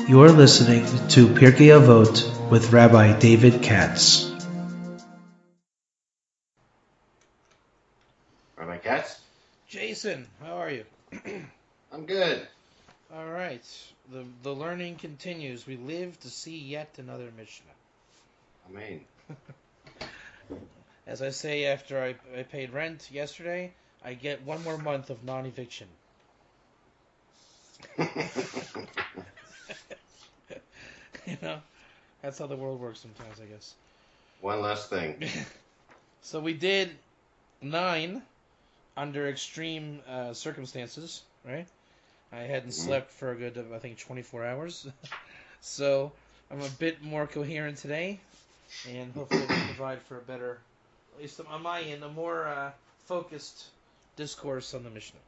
You're listening to Pirkei Avot with Rabbi David Katz. Rabbi Katz? Jason, how are you? I'm good. All right. The learning continues. We live to see yet another Mishnah. Amen. As I say after I paid rent yesterday, I get one more month of non-eviction. You know, that's how the world works sometimes, I guess. One last thing. So we did 9 under extreme circumstances, right? I hadn't slept for a good, I think, 24 hours. So I'm a bit more coherent today, and hopefully we'll provide for a better, at least on my end, a more focused discourse on the Mishnah.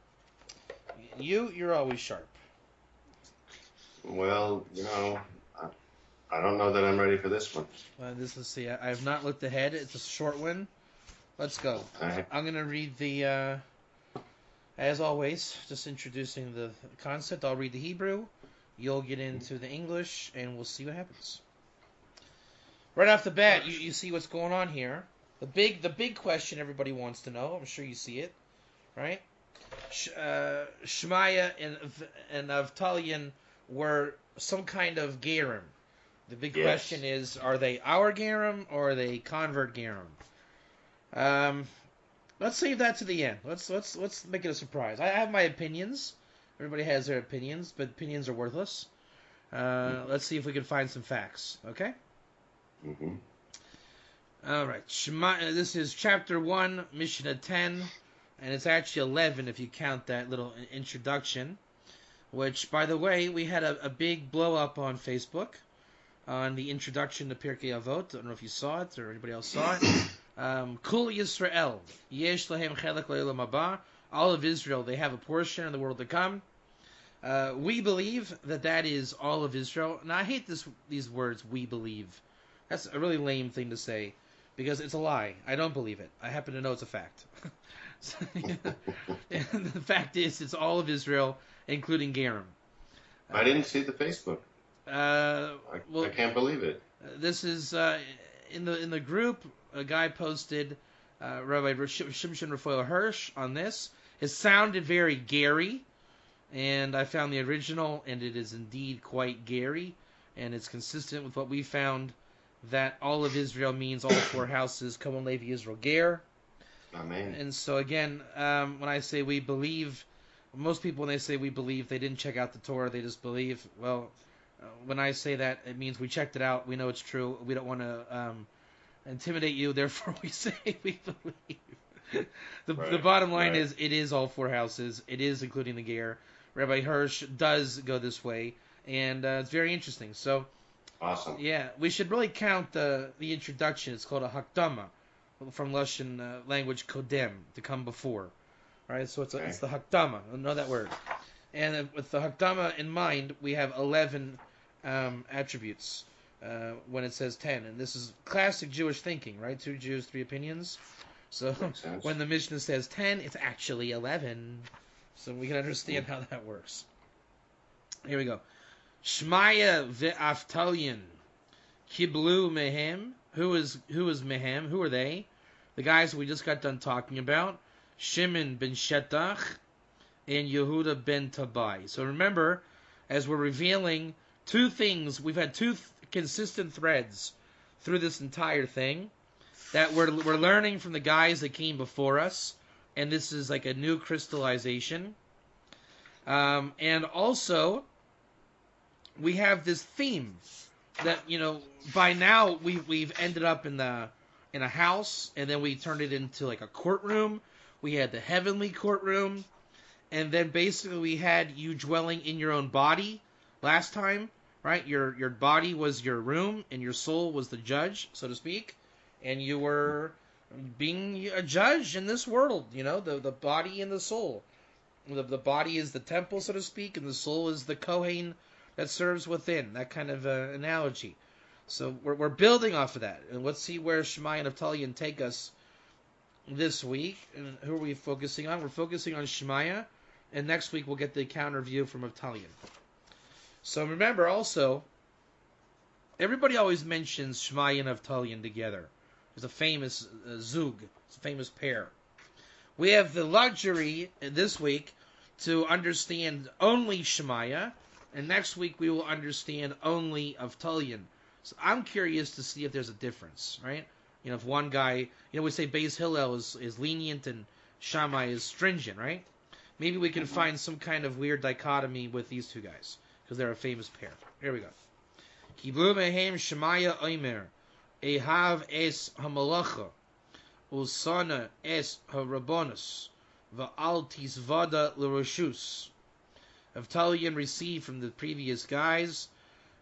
You're always sharp. Well, I don't know that I'm ready for this one. Let's see. I have not looked ahead. It's a short one. Let's go. Okay. I'm going to read the, as always, just introducing the concept. I'll read the Hebrew. You'll get into the English, and we'll see what happens. Right off the bat, you see what's going on here. The big question everybody wants to know. I'm sure you see it, right? Shamayah and Avtalyon were some kind of gerim. The big question is, are they our gerim or are they convert gerim? Let's save that to the end. Let's make it a surprise. I have my opinions. Everybody has their opinions, but opinions are worthless. Let's see if we can find some facts. Okay. Mm-hmm. All right. This is chapter 1, Mishnah 10, and it's actually 11 if you count that little introduction. Which, by the way, we had a big blow up on Facebook on the introduction to Pirkei Avot. I don't know if you saw it or anybody else saw it. Kul Yisrael, yesh lahem chelek le'olam haba. All of Israel, they have a portion in the world to come. We believe that is all of Israel. Now, I hate these words, we believe. That's a really lame thing to say, because it's a lie. I don't believe it. I happen to know it's a fact. And the fact is, it's all of Israel, including Gerim. I didn't see the Facebook. I can't believe it. This is in the group. A guy posted Rabbi Shimshon Raphael Hirsch on this. It sounded very Gary, and I found the original, and it is indeed quite Gary, and it's consistent with what we found, that all of Israel means all 4 houses, Cohen, Levi, Israel, Ger. Amen. And so again, when I say we believe, most people when they say we believe, they didn't check out the Torah, they just believe. Well, when I say that, it means we checked it out, we know it's true, we don't want to intimidate you, therefore we say we believe. The bottom line is, it is all 4 houses, it is including the Ger. Rabbi Hirsch does go this way, and it's very interesting. So, awesome. Yeah, we should really count the introduction. It's called a hakdama, from Russian language kodem, to come before. All right, so it's the hakdama. I know that word. And with the hakdama in mind, we have 11 attributes when it says 10. And this is classic Jewish thinking, right? 2 Jews, 3 opinions. So when the Mishnah says 10, it's actually 11. So we can understand how that works. Here we go. Shamayah ve'Avtalyon kiblu mehem. Who is mehem? Who are they? The guys we just got done talking about. Shimon ben Shetach and Yehuda ben Tabai. So remember, as we're revealing 2 things, we've had 2 consistent threads through this entire thing that we're learning from the guys that came before us, and this is like a new crystallization. And also, we have this theme that, by now we've ended up in a house, and then we turned it into like a courtroom. We had the heavenly courtroom, and then basically we had you dwelling in your own body last time, right? Your body was your room, and your soul was the judge, so to speak, and you were being a judge in this world, the body and the soul. The body is the temple, so to speak, and the soul is the Kohen that serves within, that kind of analogy. So we're building off of that, and let's see where Shamayah and Avtalyon take us this week. And who are we focusing on? We're focusing on Shamayah, and next week we'll get the counter view from Avtalyon. So remember also, everybody always mentions Shamayah and Avtalyon together. There's a famous zug, it's a famous pair. We have the luxury this week to understand only Shamayah, and next week we will understand only Avtalyon. So I'm curious to see if there's a difference, right? If one guy, we say Beis Hillel is lenient and Shammai is stringent, right? Maybe we can find some kind of weird dichotomy with these two guys, because they're a famous pair. Here we go. Kiblu mehem Shamayah omer, ehav es hamalacha, usana es harabonus, va'al tisvada l'roshus. Avtalyon received from the previous guys.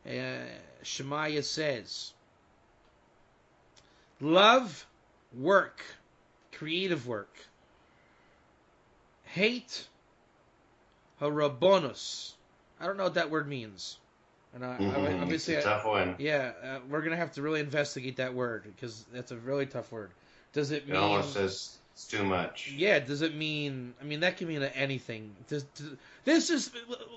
Shamayah says, love, work, creative work. Hate, harabonus. I don't know what that word means. And obviously, it's a tough one. Yeah, we're going to have to really investigate that word, because that's a really tough word. Does it mean... It almost says it's too much. Yeah, does it mean... that can mean anything. This is...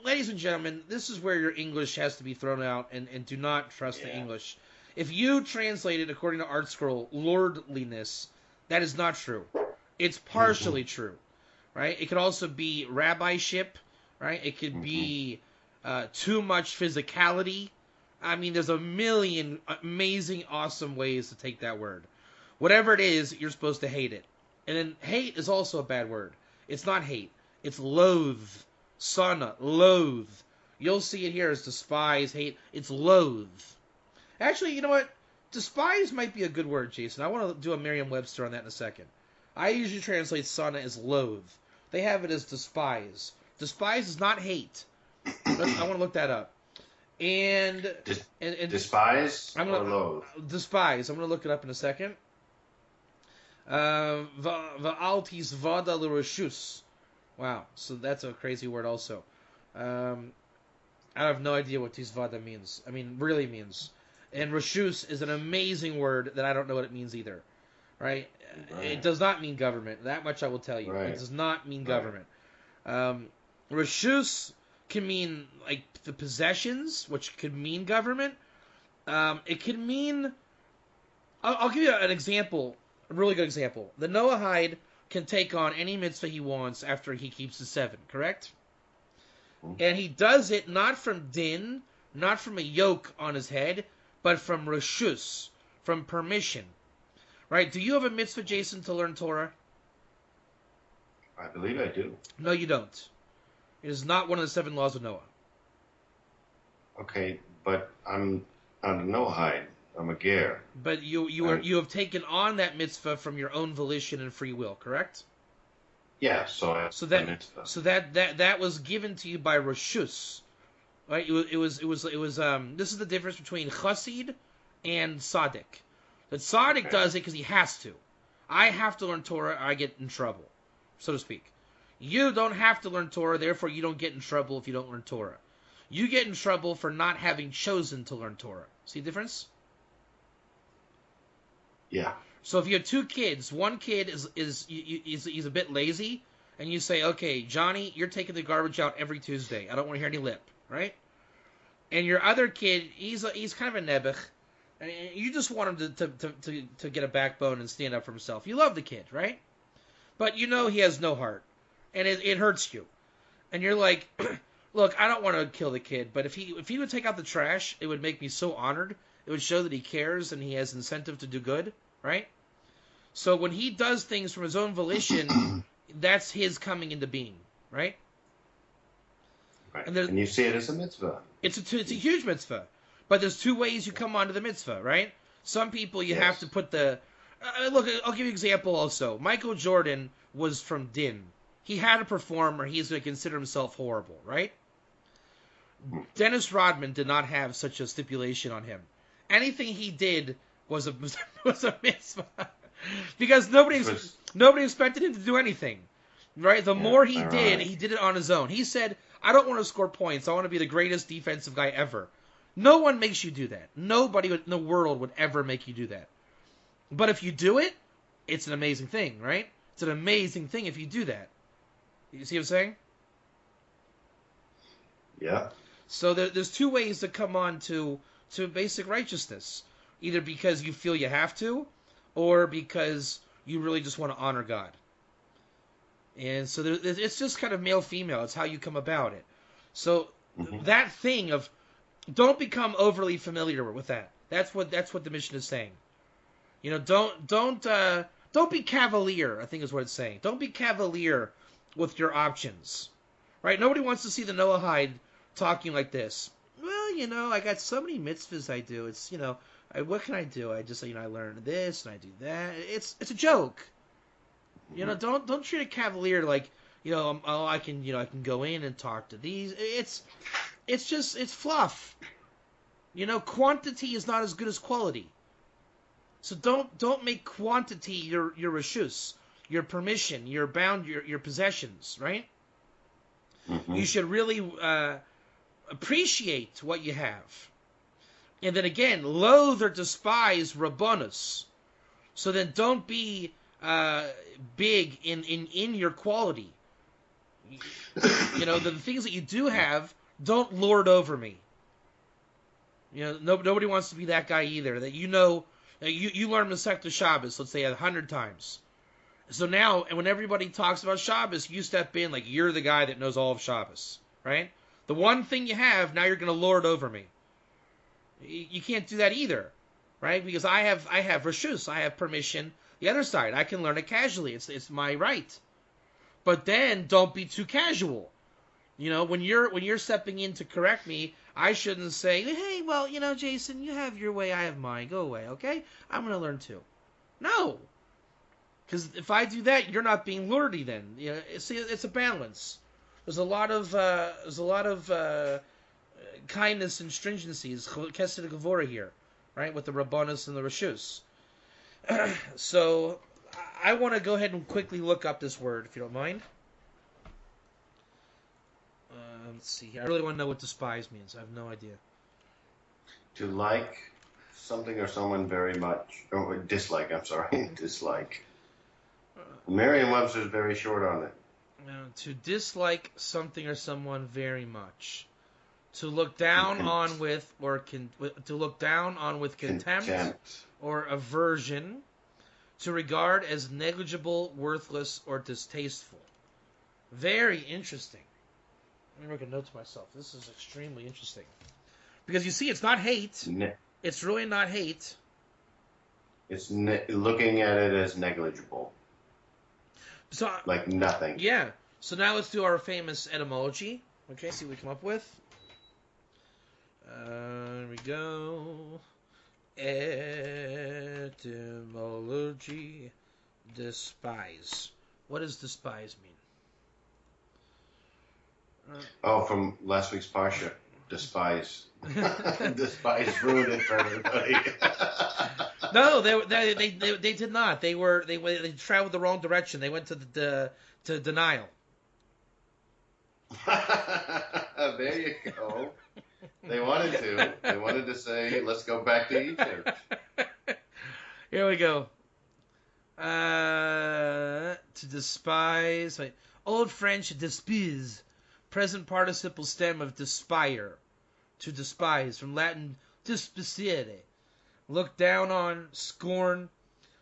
Ladies and gentlemen, this is where your English has to be thrown out, and do not trust the English. If you translate it according to Art Scroll, lordliness, that is not true. It's partially true, right? It could also be rabbyship, right? It could be too much physicality. There's a million amazing, awesome ways to take that word. Whatever it is, you're supposed to hate it. And then hate is also a bad word. It's not hate. It's loathe. Sana, loathe. You'll see it here as despise, hate. It's loathe. Actually, you know what? Despise might be a good word, Jason. I want to do a Merriam-Webster on that in a second. I usually translate sana as loathe. They have it as despise. Despise is not hate. I want to look that up. And despise or loathe? Despise. I'm going to look it up in a second. Va'al tisvada l'roshus. Wow, so that's a crazy word also. I have no idea what tisvada means. Really means. And reshus is an amazing word that I don't know what it means either. Right? It does not mean government. That much I will tell you. Right. It does not mean government. Reshus can mean like the possessions, which could mean government. It could mean... I'll give you an example, a really good example. The Noahide can take on any mitzvah he wants after he keeps the 7, correct? And he does it not from din, not from a yoke on his head, but from reshus, from permission. Right? Do you have a mitzvah, Jason, to learn Torah? I believe I do. No, you don't. It is not one of the 7 laws of Noah. Okay, but I'm not a Noahide. I'm a ger. But you have taken on that mitzvah from your own volition and free will, correct? Yeah, so that was given to you by reshus, right? It was this is the difference between chassid and tzaddik. The tzaddik does it because he has to. I have to learn Torah, or I get in trouble, so to speak. You don't have to learn Torah, therefore you don't get in trouble if you don't learn Torah. You get in trouble for not having chosen to learn Torah. See the difference? Yeah. So if you have 2 kids, one kid is a bit lazy, and you say, okay, Johnny, you're taking the garbage out every Tuesday. I don't want to hear any lip, right? And your other kid, he's kind of a nebuch, and you just want him to get a backbone and stand up for himself. You love the kid, right? But you know he has no heart, and it hurts you. And you're like, look, I don't want to kill the kid, but if he would take out the trash, it would make me so honored. It would show that he cares and he has incentive to do good, right? So when he does things from his own volition, that's his coming into being, right? Right. And you see it as a mitzvah. It's a huge mitzvah. But there's 2 ways you come onto the mitzvah, right? Some people you have to put the... look, I'll give you an example also. Michael Jordan was from Din. He had to perform or he's going to consider himself horrible, right? Dennis Rodman did not have such a stipulation on him. Anything he did was a mitzvah. Because nobody expected him to do anything. Right? The more he did it on his own. He said, I don't want to score points. I want to be the greatest defensive guy ever. No one makes you do that. Nobody in the world would ever make you do that. But if you do it, it's an amazing thing, right? It's an amazing thing if you do that. You see what I'm saying? Yeah. So there's two ways to come on to basic righteousness. Either because you feel you have to, or because you really just want to honor God. And so it's just kind of male-female. It's how you come about it. So that thing of don't become overly familiar with that. That's what the mission is saying. Don't be cavalier, I think is what it's saying. Don't be cavalier with your options. Right? Nobody wants to see the Noahide talking like this. Well, I got so many mitzvahs I do. It's, what can I do? I just, I learn this and I do that. It's a joke. Don't treat a cavalier like, I can go in and talk to these. It's fluff. Quantity is not as good as quality. So don't make quantity your reshus, your permission, your possessions, right? Mm-hmm. You should really appreciate what you have. And then again, loathe or despise rabbonus. So then don't be big in your quality. The things that you do have, don't lord over me. Nobody wants to be that guy either. That you learn Masechta Shabbos, let's say 100 times. So now, and when everybody talks about Shabbos, you step in like you're the guy that knows all of Shabbos, right? The one thing you have, now you're going to lord over me. You can't do that either, right? Because I have reshus, I have permission. The other side, I can learn it casually. It's my right. But then don't be too casual. When you're stepping in to correct me, I shouldn't say, hey, well, Jason, you have your way, I have mine. Go away, okay? I'm going to learn too. No. Because if I do that, you're not being lordy then. It's a balance. There's a lot of kindness and stringency. It's Kesed Gevurah here, right? With the Rabbanus and the Reshus. So I want to go ahead and quickly look up this word, if you don't mind. Let's see here. I really want to know what despise means. I have no idea. To like something or someone very much. Or dislike, I'm sorry. Dislike. Merriam-Webster is very short on it. To dislike something or someone very much. To look down on with, or to look down on with contempt. Or aversion. To regard as negligible, worthless, or distasteful. Very interesting. Let me make a note to myself. This is extremely interesting. Because you see, it's not hate. It's really not hate. It's looking at it as negligible. So, like nothing. Yeah. So now let's do our famous etymology. Okay, see what we come up with. Here we go. Etymology. Despise. What does despise mean? From last week's Parsha. Despise. Despise ruined it for everybody. No, they did not. They traveled the wrong direction. They went to denial. There you go. They wanted to. They wanted to say, let's go back to Egypt. Here we go. To despise. Wait. Old French despise. Present participle stem of despire. To despise. From Latin despicere. Look down on, scorn.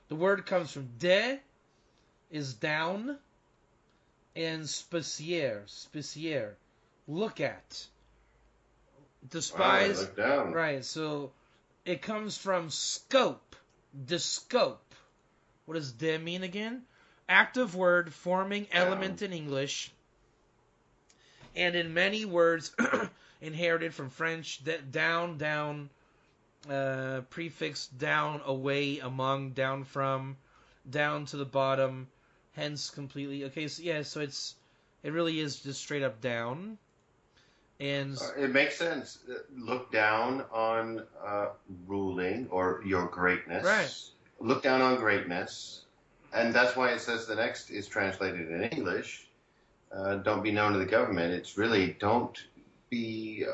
The word comes from de, is down, and spiciere, look at. Despise. Look down. Right, so it comes from scope, descope. What does de mean again? Active word forming element in English, and in many words inherited from French, down, prefix down, away, among, down from, down to the bottom, hence completely. Okay, so yeah, so it really is just straight up down. And it makes sense. Look down on ruling or your greatness. Right. Look down on greatness. And that's why it says the next is translated in English. Don't be known to the government. It's really don't be,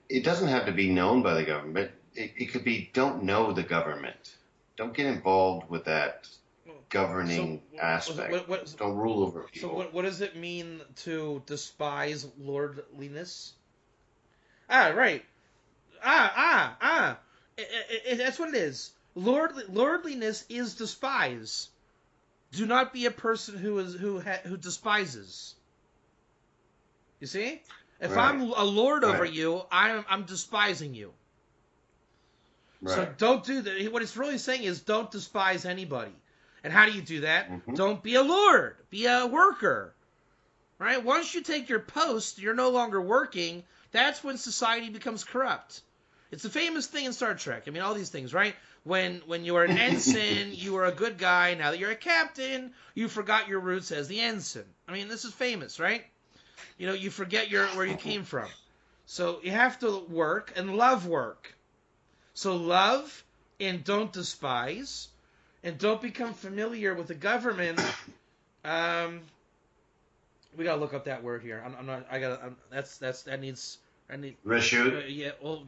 it doesn't have to be known by the government. It could be don't know the government. Don't get involved with that governing aspect. Don't rule over people. So what does it mean to despise lordliness? Right. That's what it is. Lordliness is despise. Do not be a person who despises. You see? If Right. I'm a lord over Right. you, I'm despising you. Right. So don't do that. What it's really saying is don't despise anybody. And how do you do that? Mhm. Don't be a lord. Be a worker. Right? Once you take your post, you're no longer working. That's when society becomes corrupt. It's a famous thing in Star Trek. I mean, all these things, right? When you were an ensign, you were a good guy. Now that you're a captain, you forgot your roots as the ensign. I mean, this is famous, right? You know, you forget where you came from. So you have to work and love work. So love and don't despise, and don't become familiar with the government. We gotta look up that word here. I'm not. I gotta. That needs. I need. Reshut. Yeah. Well,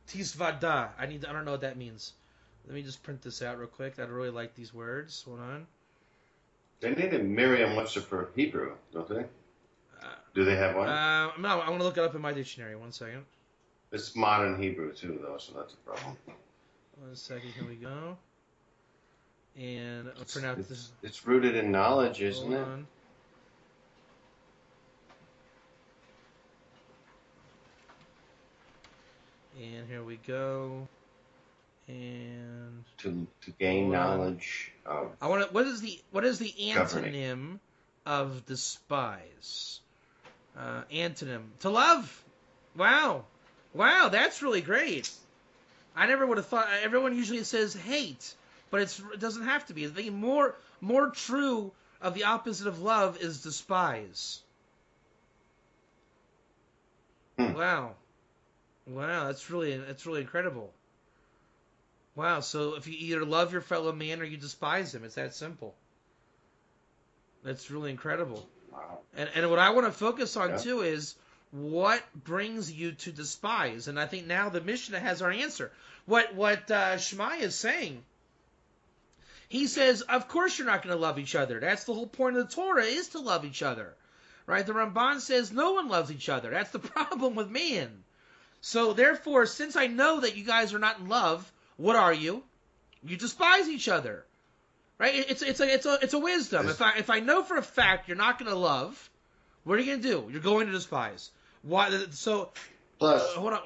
tisvada. I don't know what that means. Let me just print this out real quick. I really like these words. Hold on. They need a Merriam-Webster for Hebrew, don't they? Do they have one? No, I'm gonna look it up in my dictionary. 1 second. It's modern Hebrew too, though, so that's a problem. 1 second. Here we go. And I'll print out this. It's rooted in knowledge, isn't Hold it? on. And here we go. And To gain Hold on. knowledge of. I want to. What is the Governing. antonym of despise? Antonym to love. Wow, that's really great. I never would have thought. Everyone usually says hate, but it doesn't have to be. The thing more true of the opposite of love is despise. Wow, that's really incredible. Wow, so if you either love your fellow man or you despise him, it's that simple. That's really incredible. Wow. And what I want to focus on Yeah. too is what brings you to despise. And I think now the Mishnah has our answer. What Shamayah is saying. He says, of course you're not going to love each other. That's the whole point of the Torah, is to love each other. Right? The Ramban says no one loves each other. That's the problem with man. So therefore, since I know that you guys are not in love, what are you? You despise each other. Right? It's a wisdom. If I know for a fact you're not going to love, what are you going to do? You're going to despise. Why? So Plus, hold on.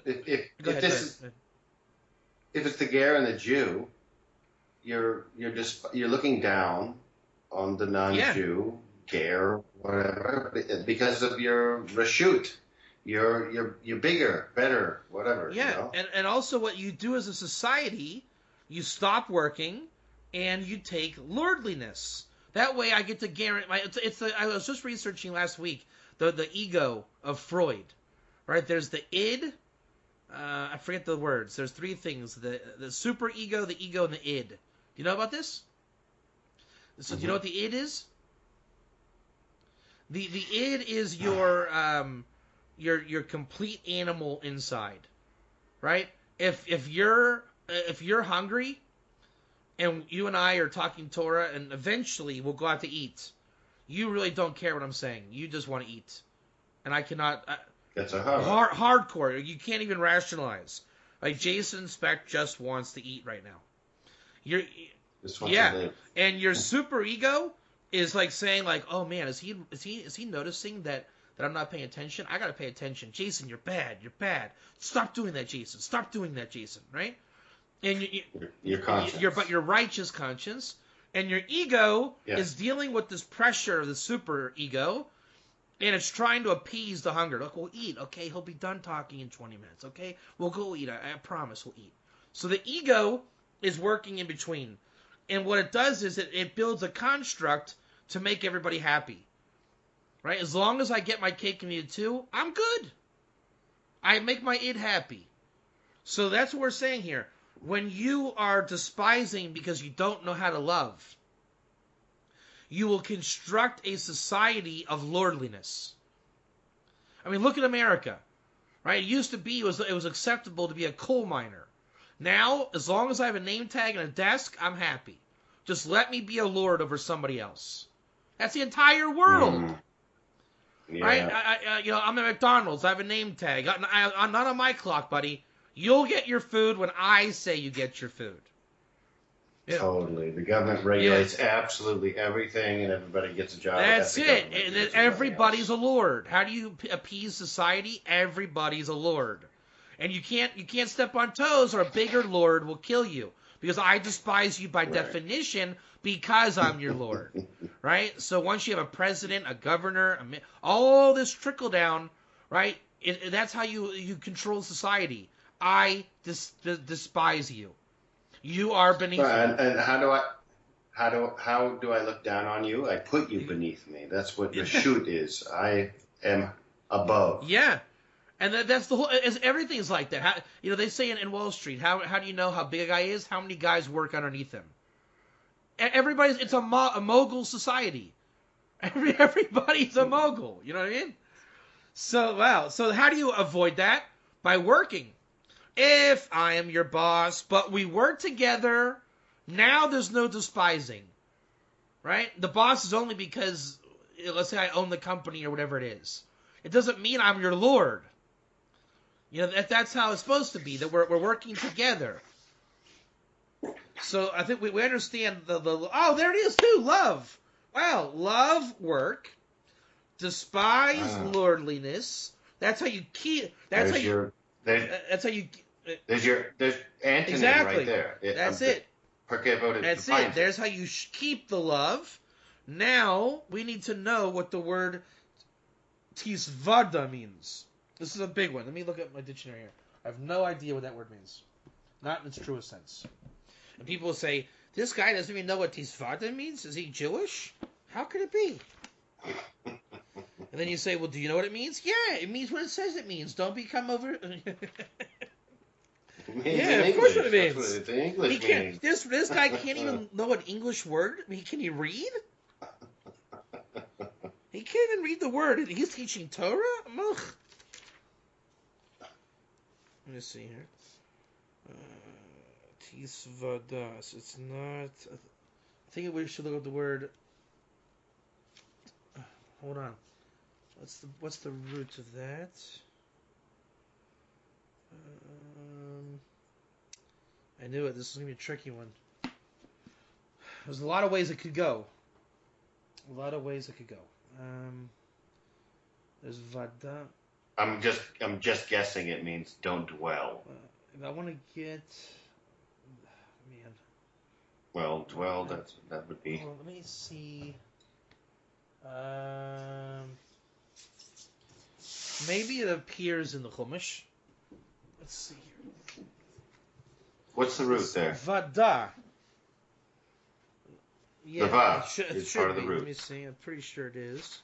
if Go ahead. if it's the Ger and the Jew, you're looking down on the non-Jew, Ger, whatever, because of your reshut. You're bigger, better, whatever. Yeah, You know? and also what you do as a society, you stop working and you take lordliness. That way, I get to guarantee. I was just researching last week the ego of Freud. Right? There's the id. I forget the words. There's 3 things: the super ego, the ego, and the id. Do you know about this? So do you know what the id is? The id is your complete animal inside, right? If you're hungry, and you and I are talking Torah, and eventually we'll go out to eat, you really don't care what I'm saying. You just want to eat, and I cannot. That's a Hardcore. You can't even rationalize. Like Jason Speck just wants to eat right now. Just wants to live. And your super ego is like saying like, oh man, is he noticing that I'm not paying attention? I gotta pay attention. Jason, you're bad. You're bad. Stop doing that, Jason. Stop doing that, Jason. Right? And your conscience. Your righteous conscience, and your ego Yeah. is dealing with this pressure of the super ego, and it's trying to appease the hunger. Look, we'll eat. Okay, he'll be done talking in 20 minutes. Okay, we'll go eat. I promise we'll eat. So the ego is working in between, and what it does is it builds a construct to make everybody happy. Right? As long as I get my cake and eat it too, I'm good. I make my id happy. So that's what we're saying here. When you are despising because you don't know how to love, you will construct a society of lordliness. I mean, look at America, right? It used to be, it was acceptable to be a coal miner. Now, as long as I have a name tag and a desk, I'm happy. Just let me be a lord over somebody else. That's the entire world. Yeah. Right? I'm at McDonald's. I have a name tag. I'm not on my clock, buddy. You'll get your food when I say you get your food. Yeah. Totally. The government regulates absolutely everything, and everybody gets a job. That's it. And everybody's a lord. How do you appease society? Everybody's a lord. And you can't step on toes, or a bigger lord will kill you. Because I despise you by definition because I'm your lord. Right? So once you have a president, a governor, all this trickle down, right? That's how you control society. I despise you. You are beneath me. And how do I look down on you? I put you beneath me. That's what Rashut is. I am above. Yeah. And that's the whole. Everything's like that. They say in Wall Street, how do you know how big a guy is? How many guys work underneath him? It's a mogul society. Everybody's a mogul. You know what I mean? So wow. So how do you avoid that? By working. If I am your boss, but we work together, now there's no despising. Right? The boss is only because, let's say I own the company or whatever it is. It doesn't mean I'm your lord. That's how it's supposed to be, that we're working together. So I think we understand the oh, there it is too, love. Wow, love work, despise lordliness. That's how you keep. That's how you. That's how you. There's antonym exactly right there. That's it. That's it. There's how you keep the love. Now we need to know what the word tisvada means. This is a big one. Let me look at my dictionary here. I have no idea what that word means. Not in its truest sense. And people will say, this guy doesn't even know what tisvada means? Is he Jewish? How could it be? And then you say, well, do you know what it means? Yeah, it means what it says it means. Don't become over... yeah, of course what it means. That's what the English means. This guy can't even know an English word? I mean, can he read? He can't even read the word. He's teaching Torah? Ugh. Let me see here. Tisvadas. It's not... I think we should look at the word... hold on. What's the root of that? I knew it. This is going to be a tricky one. There's a lot of ways it could go. There's vada. I'm just guessing it means don't dwell. If I want to get... Man. Well, dwell, that would be... Well, let me see... maybe it appears in the Chumash. Let's see here. What's the root there? Vada. Yeah, the va it is part of the root. Let me see. I'm pretty sure it is.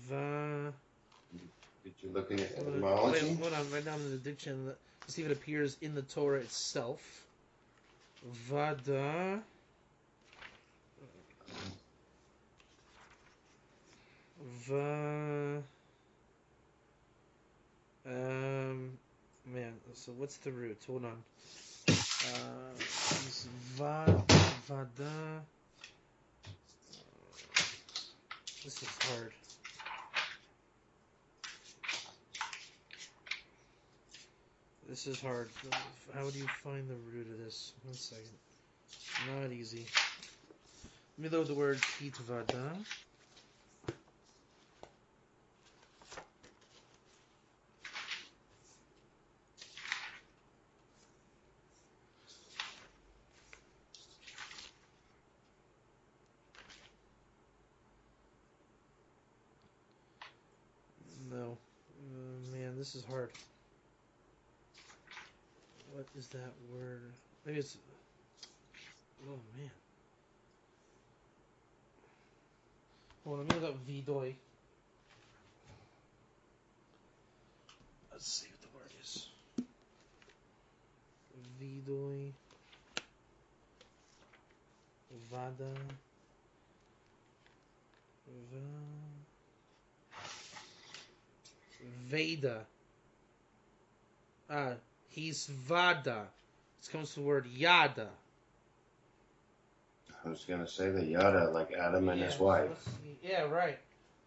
Va. Did you look in the etymology? Hold on, right down in the dictionary to see if it appears in the Torah itself. Vada. Man, so what's the root? Hold on. Vada. This is hard. This is hard. How do you find the root of this? 1 second. Not easy. Let me look at the word hitvada. No. Man, this is hard. What is that word? Maybe it's... Oh, man. Hold on, let me look up vidoi. Let's see what the word is. Vidoi. Vada. Veda. He's Vada. This comes from the word Yada. I was going to say the yada, like Adam and his wife. Let's see. Yeah, right.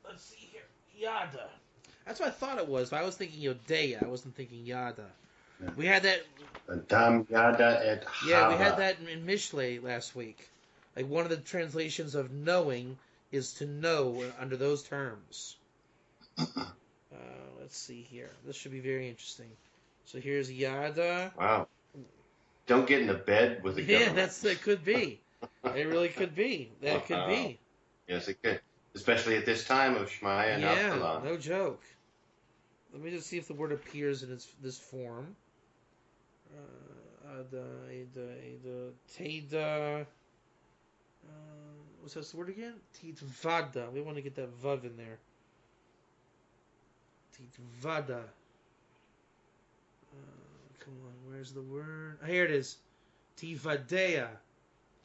Let's see here. Yada. That's what I thought it was. But I was thinking Yodeya. I wasn't thinking Yada. Yeah. We had that. Adam yada et Hava. Yeah, we had that in Mishlei last week. Like one of the translations of knowing is to know under those terms. Let's see here. This should be very interesting. So here's Yada. Wow. Don't get into bed with the government. Yeah, it could be. It really could be. That could be. Yes, it could. Especially at this time of Shamayah and Avtalyon. No joke. Let me just see if the word appears in this form. Teda. What's that word again? Titvada. We want to get that vav in there. Titvada. Come on, where's the word? Here it is. Tivadea.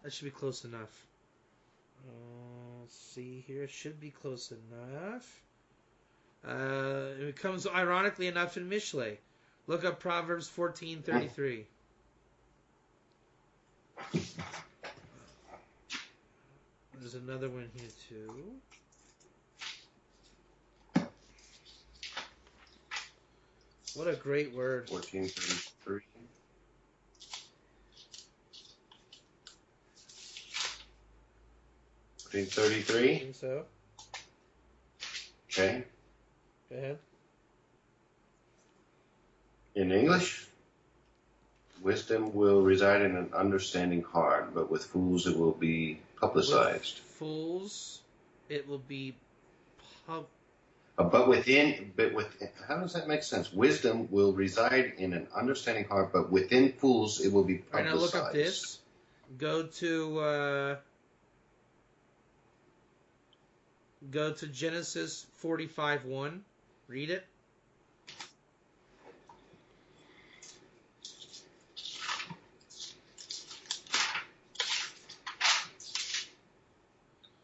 That should be close enough. Let's see here. It should be close enough. It comes ironically enough in Mishlei. Look up Proverbs 14:33. There's another one here too. What a great word. 14:33. 14:33. I think so. Okay. Go ahead. In English, wisdom will reside in an understanding heart, but with fools it will be publicized. With fools, it will be But how does that make sense? Wisdom will reside in an understanding heart, but within fools it will be publicized. All right, now look up this. Go to Genesis 45:1. Read it.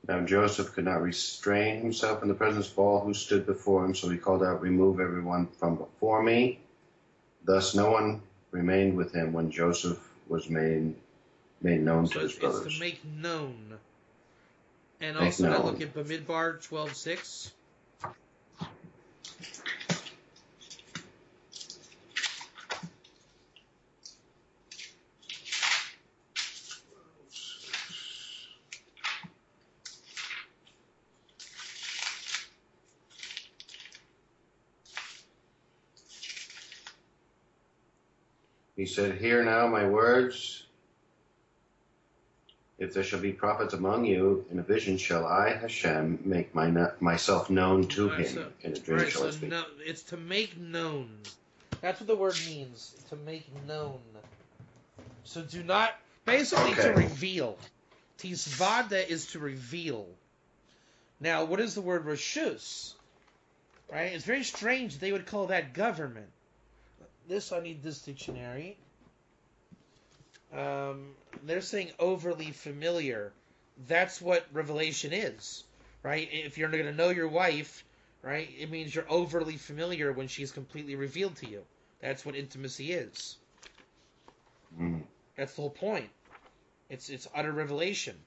Now Joseph could not restrain himself in the presence of all who stood before him, so he called out, "Remove everyone from before me." Thus no one remained with him when Joseph was made known to his brothers. It's to make known. And also now look at Bamidbar 12:6. He said, "Hear now my words. If there shall be prophets among you, in a vision shall I, Hashem, make myself known to him. In a dream shall I speak." It's to make known. That's what the word means. To make known. So do not... Basically to reveal. Tisvada is to reveal. Now, what is the word reshus? Right? It's very strange they would call that government. I need this dictionary. They're saying overly familiar. That's what revelation is, right? If you're going to know your wife, right, it means you're overly familiar when she's completely revealed to you. That's what intimacy is. Mm. That's the whole point. It's utter revelation.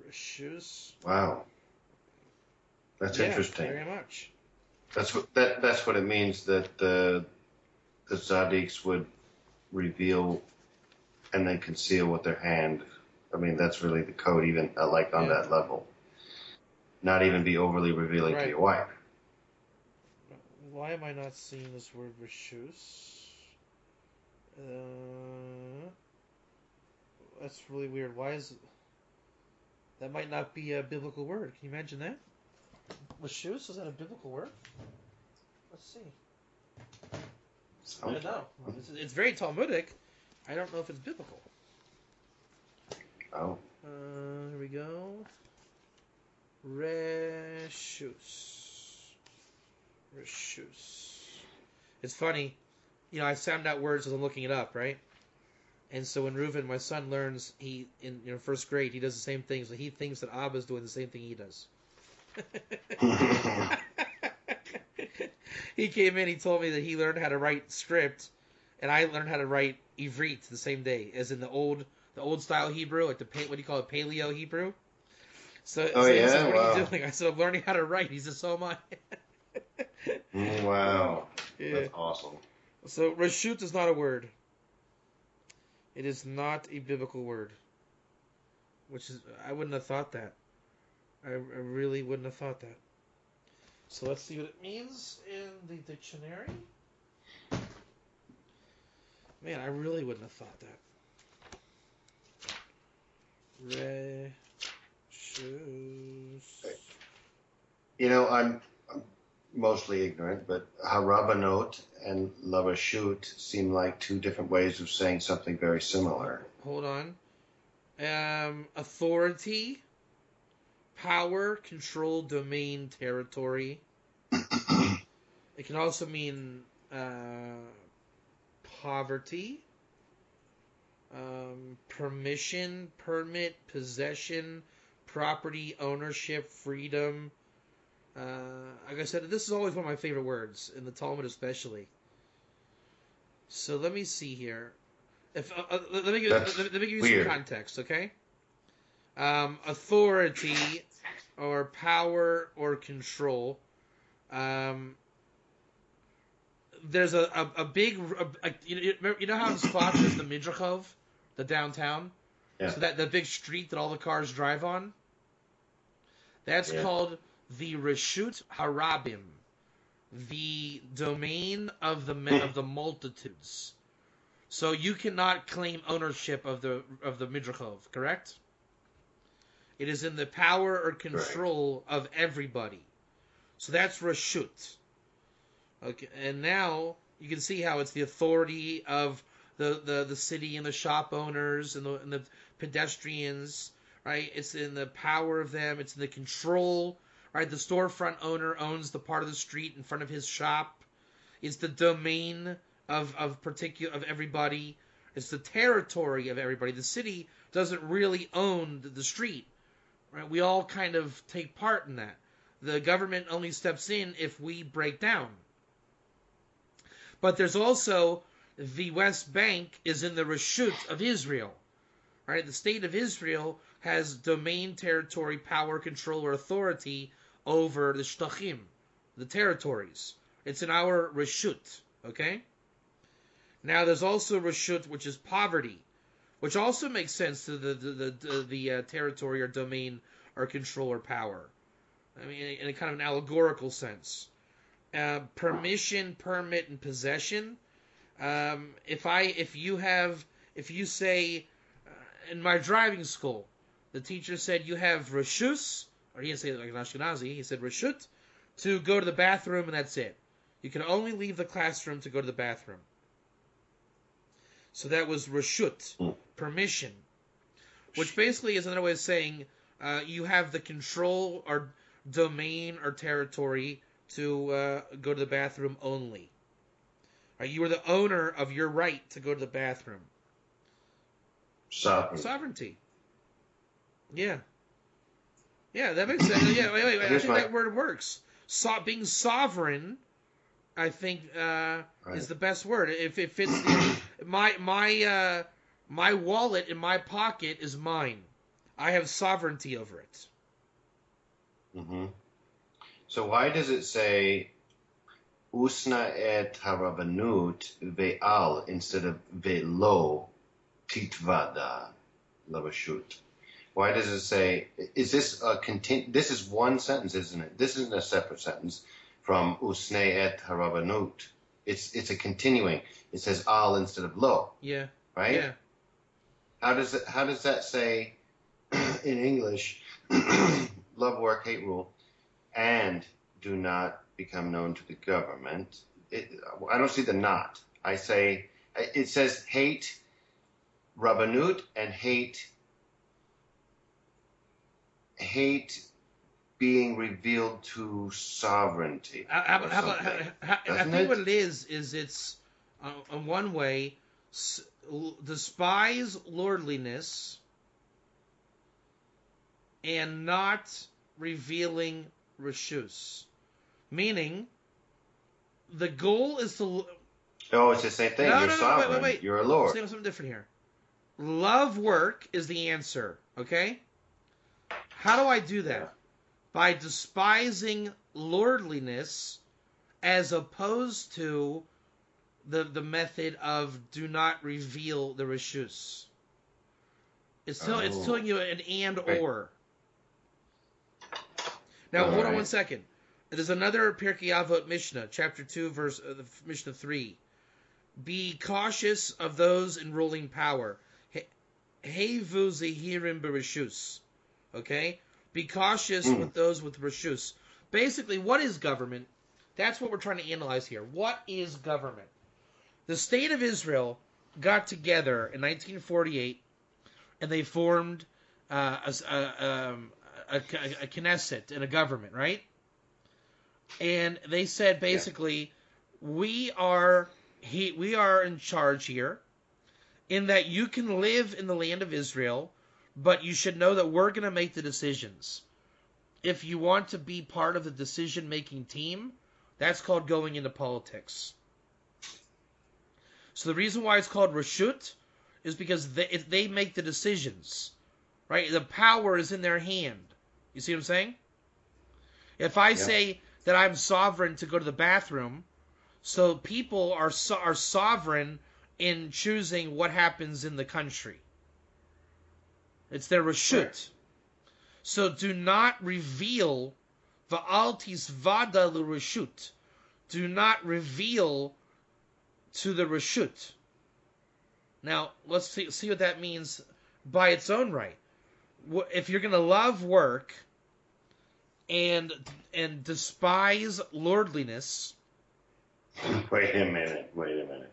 Rishus. Wow, that's interesting. Very much. That's what it means that the tzaddiks would reveal and then conceal with their hand. I mean, that's really the code, even on that level. Not even be overly revealing to your wife. Why am I not seeing this word reshus? That's really weird. Why is that? Might not be a biblical word. Can you imagine that? Reshus, is that a biblical word? Let's see. I don't know. It's very Talmudic. I don't know if it's biblical. Oh. Here we go. Reshus. It's funny. I sound out words as I'm looking it up, right? And so when Reuven, my son, learns, in first grade, he does the same thing. So he thinks that Abba's doing the same thing he does. He came in, he told me that he learned how to write script, and I learned how to write Ivrit the same day, as in the old the old style Hebrew, like what do you call it, Paleo Hebrew. So, Oh, so he yeah? says, "What are you Wow. doing?" I said, "I'm learning how to write." He says, "So am I." Wow. Yeah. That's awesome. So reshut is not a word. It is not a biblical word. Which is, I wouldn't have thought that. I really wouldn't have thought that. So let's see what it means in the dictionary. Man, I really wouldn't have thought that. Reshus. You know, I'm mostly ignorant, but harabanot and lavashut seem like two different ways of saying something very similar. Hold on. Authority, power, control, domain, territory. It can also mean poverty, permission, permit, possession, property, ownership, freedom. Like I said, this is always one of my favorite words, in the Talmud especially. So let me see here. Let me give you weird. some context, okay? Authority or power or control. There's a big you know how in Sfat there's the Midrachov, the downtown. Yeah. So that the big street that all the cars drive on. That's called the Reshut Harabim, the domain of the multitudes. So you cannot claim ownership of the Midrachov, correct? It is in the power or control of everybody. So that's Reshut. Okay, and now you can see how it's the authority of the city and the shop owners and the pedestrians, right? It's in the power of them. It's in the control, right? The storefront owner owns the part of the street in front of his shop. It's the domain of everybody. It's the territory of everybody. The city doesn't really own the street, right? We all kind of take part in that. The government only steps in if we break down. But there's also the West Bank is in the Reshut of Israel, right? The state of Israel has domain, territory, power, control, or authority over the Shtachim, the territories. It's in our Reshut, okay? Now there's also Reshut, which is poverty, which also makes sense to the territory or domain or control or power. I mean, in a kind of an allegorical sense. Permission, permit, and possession. If you say in my driving school, the teacher said you have reshus, or he didn't say it like an Ashkenazi, he said reshut, to go to the bathroom, and that's it. You can only leave the classroom to go to the bathroom. So that was reshut, permission, which basically is another way of saying you have the control or domain or territory to go to the bathroom only. Right, you are the owner of your right to go to the bathroom. Sovereignty. Yeah. Yeah, that makes sense. Yeah, wait. I think that word works. Being sovereign, I think, is the best word. If it fits my wallet in my pocket is mine. I have sovereignty over it. Mm-hmm. So why does it say usna et harabanut ve'al instead of ve'lo titvada lavashut? Why does it say, is this this is one sentence, isn't it? This isn't a separate sentence from usne et harabanut. It's a continuing. It says al instead of lo. Yeah. Right? Yeah. How does that say in English, love, work, hate, rule, and do not become known to the government? I don't see the not. I say, it says hate Rabbanut and hate being revealed to sovereignty. I think what it is it's, in one way, despise lordliness and not revealing reshus. Meaning, the goal is to... Oh, it's the same thing. You're sovereign. Wait. You're a lord. I'm saying something different here. love work is the answer, okay? How do I do that? Yeah. By despising lordliness as opposed to the method of do not reveal the reshus. It's telling you an and or. Now, hold on 1 second. There's another Pirkei Avot Mishnah, chapter 2, verse Mishnah 3. Be cautious of those in ruling power. Hevu zehirim bereshus. Okay? Be cautious with those with reshus. Basically, what is government? That's what we're trying to analyze here. What is government? The state of Israel got together in 1948, and they formed a Knesset and a government, right? And they said basically, we are in charge here, in that you can live in the land of Israel, but you should know that we're going to make the decisions. If you want to be part of the decision-making team, that's called going into politics. So the reason why it's called Rashut is because they make the decisions, right? The power is in their hand. You see what I'm saying? If I say that I'm sovereign to go to the bathroom, so people are sovereign in choosing what happens in the country. It's their Rashut. Right. So do not reveal va'altis vada l'rashut. Do not reveal to the Rashut. Now, let's see what that means by its own right. If you're going to love work and despise lordliness... Wait a minute.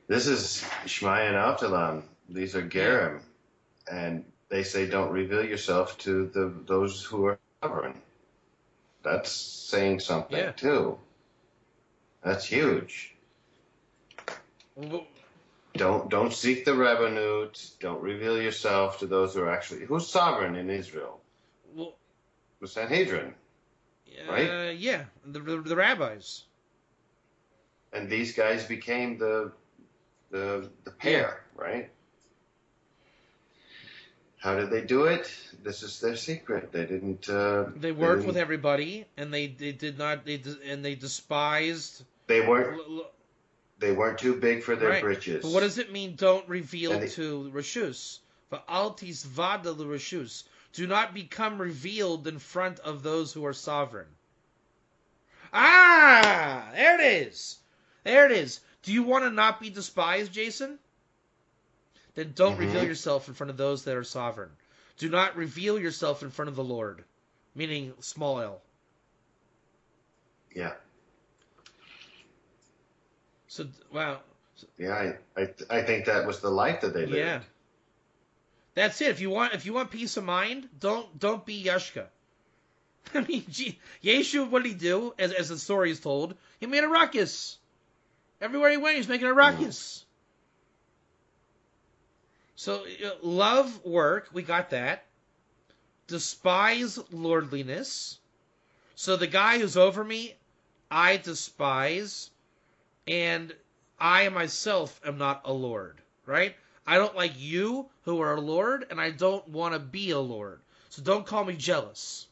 This is Shamayah and Avtalyon. These are Gerim. And they say don't reveal yourself to those who are sovereign. That's saying something, too. That's huge. Don't seek the Rabbanut. Don't reveal yourself to those who are actually... Who's sovereign in Israel? Well, the Sanhedrin, right? Yeah, the rabbis. And these guys became the pair, right? How did they do it? This is their secret. They didn't... they worked with everybody, and they despised... They weren't too big for their britches. But what does it mean, don't reveal to Reshus? Va'altis vada l'Reshus. Do not become revealed in front of those who are sovereign. Ah! There it is. There it is. Do you want to not be despised, Jason? Then don't reveal yourself in front of those that are sovereign. Do not reveal yourself in front of the Lord. Meaning small L. Yeah. So, wow. Yeah, I think that was the life that they lived. Yeah. That's it. If you want peace of mind, don't be Yashka. I mean, Yeshu, what did he do? As the story is told, he made a ruckus. Everywhere he went, he was making a ruckus. So, love work, we got that. Despise lordliness. So the guy who's over me, I despise. And I myself am not a lord, right? I don't like you who are a lord, and I don't want to be a lord. So don't call me jealous.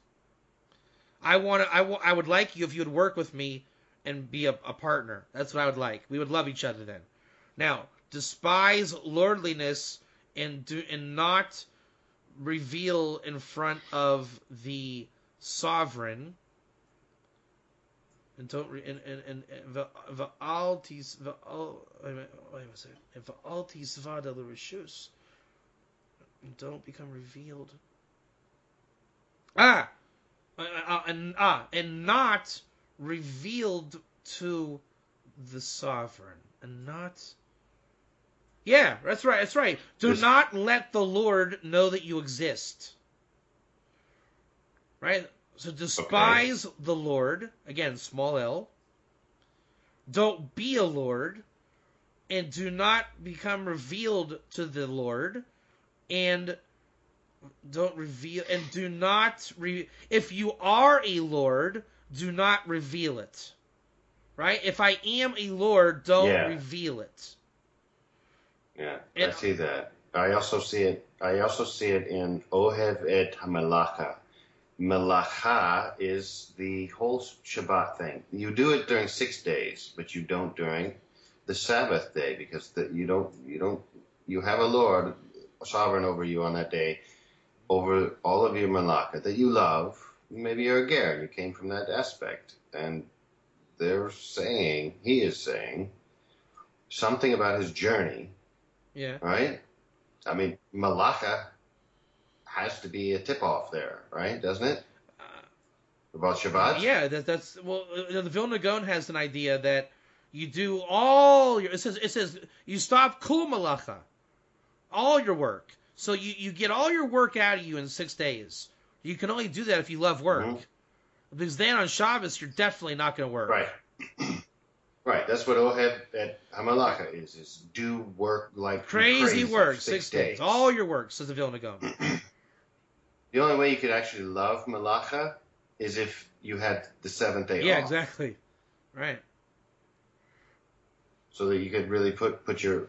I would like you if you would work with me and be a partner. That's what I would like. We would love each other then. Now, despise lordliness and not reveal in front of the sovereign. And don't va'altis vada l'reshus. Don't become revealed. And not revealed to the sovereign, and not. Yeah, that's right. That's right. Do not let the Lord know that you exist. Right. So despise the Lord, again, small L. Don't be a Lord, and do not become revealed to the Lord, and don't reveal, and do not, if you are a Lord, do not reveal it. Right? If I am a Lord, don't reveal it. Yeah, I And see that. I also see it. I also see it in Ohev et Hamelacha. Melacha is the whole Shabbat thing. You do it during 6 days, but you don't during the Sabbath day because you have a Lord sovereign over you on that day, over all of your Melacha that you love. Maybe you're a ger, you came from that aspect, and he is saying something about his journey, yeah. right? I mean, Malacha has to be a tip-off there, right? Doesn't it? About Shabbat? Yeah, that's well. The Vilna Gaon has an idea that you do all your. It says you stop kul malacha, all your work. So you get all your work out of you in 6 days. You can only do that if you love work, Mm-hmm. because then on Shabbos you're definitely not going to work. Right. Right. That's what Oheb at Hamalacha is do work like Crazy work, 6 days. all your work, says the Vilna Gaon. The only way you could actually love Malacha is if you had the seventh day Yeah, off. exactly. Right. So that you could really put your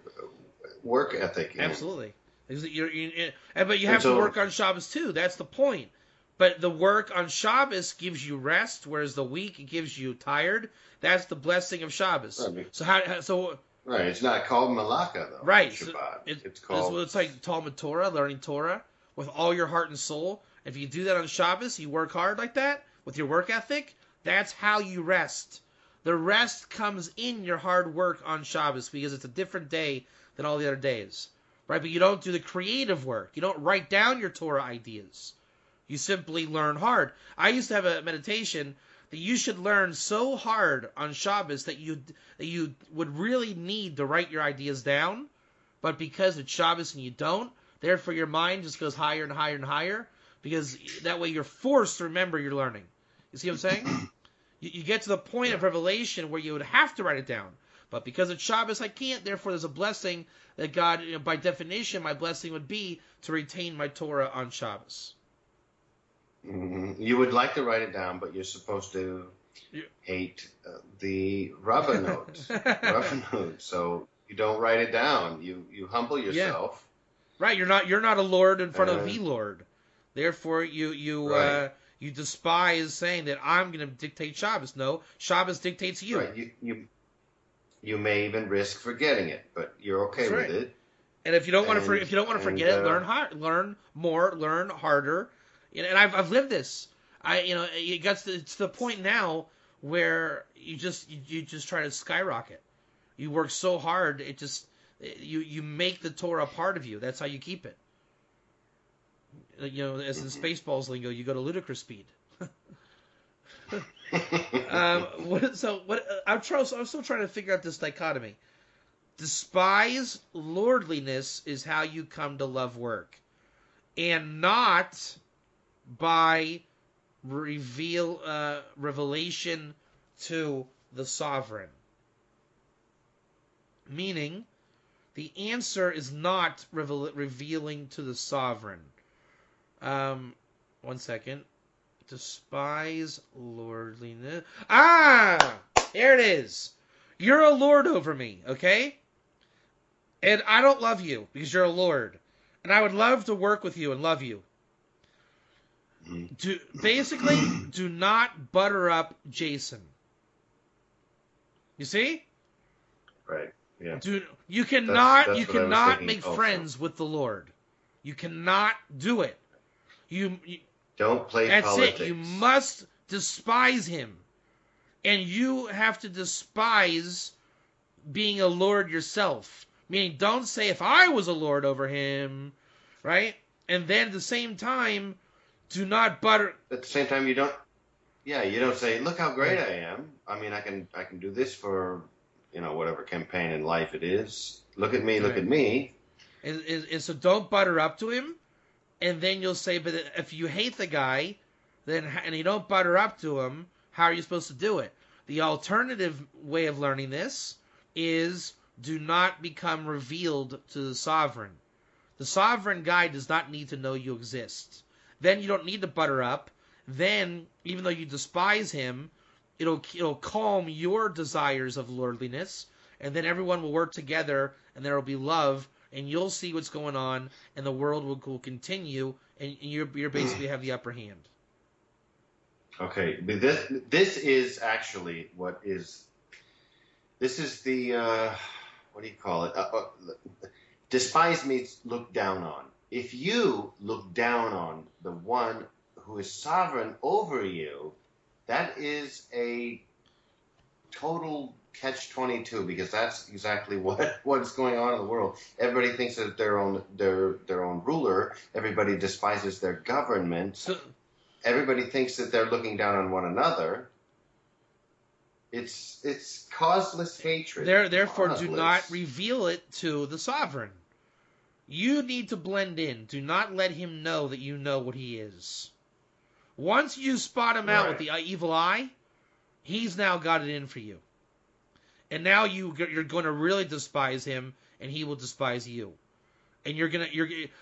work ethic in. Absolutely. But you have to work on Shabbos too. That's the point. But the work on Shabbos gives you rest, whereas the week gives you tired. That's the blessing of Shabbos. Right. So Right. It's not called Malacha though. right. Shabbat. It's called. It's like Talmud Torah, learning Torah with all your heart and soul. If you do that on Shabbos, you work hard like that with your work ethic. That's how you rest. The rest comes in your hard work on Shabbos because it's a different day than all the other days, right? But you don't do the creative work. You don't write down your Torah ideas. You simply learn hard. I used to have a meditation that you should learn so hard on Shabbos that you would really need to write your ideas down, but because it's Shabbos and you don't, therefore your mind just goes higher and higher and higher, because that way you're forced to remember your learning. You see what I'm saying? You get to the point of revelation where you would have to write it down. But because it's Shabbos, I can't. Therefore, there's a blessing that God, by definition, my blessing would be to retain my Torah on Shabbos. Mm-hmm. You would like to write it down, but you're supposed to hate the Rabbanot. So you don't write it down. You humble yourself. Yeah. Right. You're not a lord in front of the Lord. Therefore, you despise saying that I'm going to dictate Shabbos. No, Shabbos dictates you. Right. You may even risk forgetting it, but you're okay with it. And if you don't want to forget it, learn more, learn harder. And I've lived this. It gets to the point now where you just try to skyrocket. You work so hard, you make the Torah a part of you. That's how you keep it. As in Spaceballs lingo, you go to ludicrous speed. I'm still trying to figure out this dichotomy. Despise lordliness is how you come to love work, and not by revelation to the sovereign. Meaning, the answer is not revealing to the sovereign. 1 second. Despise lordliness. There it is. You're a lord over me, okay? And I don't love you because you're a lord. And I would love to work with you and love you. Do not butter up Jason. You see? Right. Yeah. You cannot make also. friends with the Lord. You cannot do it. You don't play that's politics. It. You must despise him. And you have to despise being a lord yourself. Meaning, don't say, if I was a lord over him, right? And then at the same time, do not butter. At the same time, you don't say, look how great I am. I mean, I can do this for, whatever campaign in life it is. Look at me, look at me. And so don't butter up to him. And then you'll say, but if you hate the guy, and you don't butter up to him, how are you supposed to do it? The alternative way of learning this is do not become revealed to the sovereign. The sovereign guy does not need to know you exist. Then you don't need to butter up. Then, even though you despise him, it'll calm your desires of lordliness, and then everyone will work together, and there will be love and you'll see what's going on, and the world will continue, and you're basically have the upper hand. Okay, but this is actually this is the what do you call it? Despise means look down on. If you look down on the one who is sovereign over you, that is a total catch-22, because that's exactly what's going on in the world. Everybody thinks that their own ruler. Everybody despises their government. Everybody thinks that they're looking down on one another. It's causeless hatred. Therefore, do not reveal it to the sovereign. You need to blend in. Do not let him know that you know what he is. Once you spot him out with the evil eye, he's now got it in for you. And now you're going to really despise him, and he will despise you. And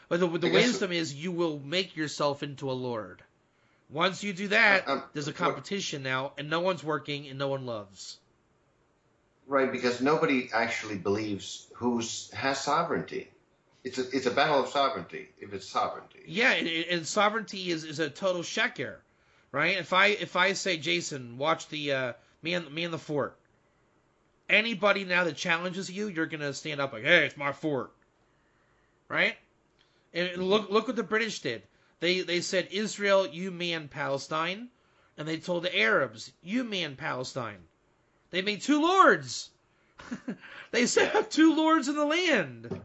but the wisdom is you will make yourself into a lord. Once you do that, there's a competition now, and no one's working, and no one loves. Right, because nobody actually believes has sovereignty. It's a battle of sovereignty, if it's sovereignty. Yeah, and sovereignty is a total sheker, right? If I say, Jason, watch the me in the fort. Anybody now that challenges you, you're gonna stand up like, hey, it's my fort, right? And look what the British did. They said, Israel, you man Palestine. And they told the Arabs, you man Palestine. They made two lords. They set up two lords in the land.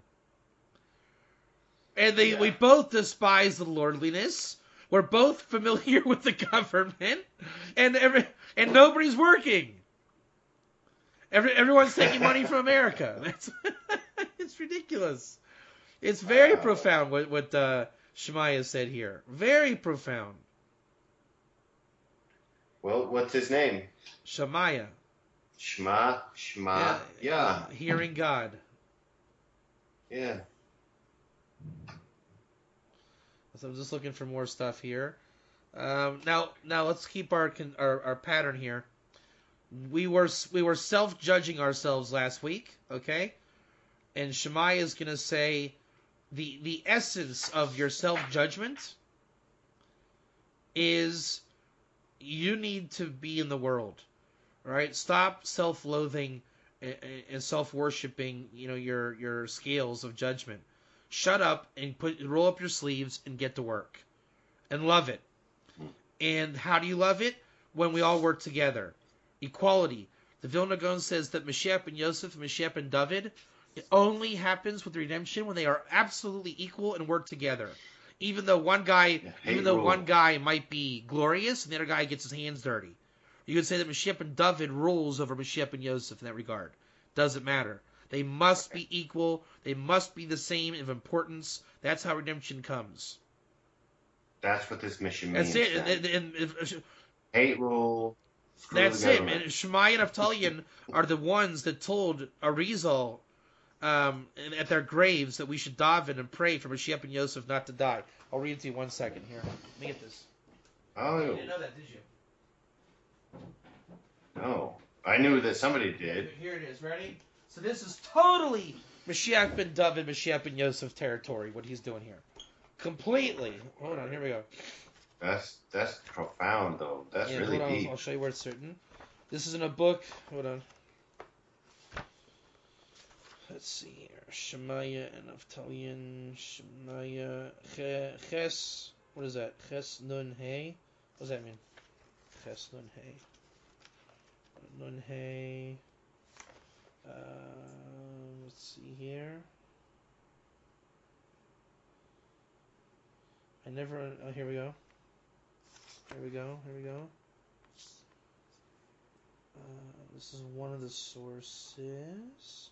And we both despise the lordliness. We're both familiar with the government. And nobody's working. Everyone's taking money from America. It's ridiculous. It's very profound what Shamayah said here. Very profound. Well, what's his name? Shamayah. Shema. Yeah. Hearing God. Yeah. So I'm just looking for more stuff here. Now let's keep our pattern here. We were self-judging ourselves last week, okay? And Shamayah is going to say the essence of your self-judgment is you need to be in the world, right? Stop self-loathing and self-worshipping, your scales of judgment. Shut up and roll up your sleeves and get to work and love it. And how do you love it? When we all work together. Equality. The Vilna Gaon says that Mashiach and Yosef, Mashiach and David, it only happens with redemption when they are absolutely equal and work together. Even though one guy might be glorious and the other guy gets his hands dirty. You could say that Mashiach and David rules over Mashiach and Yosef in that regard. Doesn't matter. They must be equal. They must be the same of importance. That's how redemption comes. That's what this mission means. That's it. Hate rule. That's it. And Shamayah and Avtalyon are the ones that told Arizal at their graves that we should daven and pray for Mashiach and Yosef not to die. I'll read it to you 1 second here. Let me get this. Oh. You didn't know that, did you? No. I knew that somebody did. Here it is. Ready? So this is totally Mashiach ben David, Mashiach ben Yosef territory, what he's doing here. Completely. Hold on, here we go. That's profound, though. That's really deep. I'll show you where it's certain. This is in a book. Hold on. Let's see here. Shamayah and Avtalyon. Shamayah. Ches. What is that? Ches Nun Hey. What does that mean? Ches Nun Hey. Nun Hey. Let's see here. Oh, here we go. Here we go. This is one of the sources.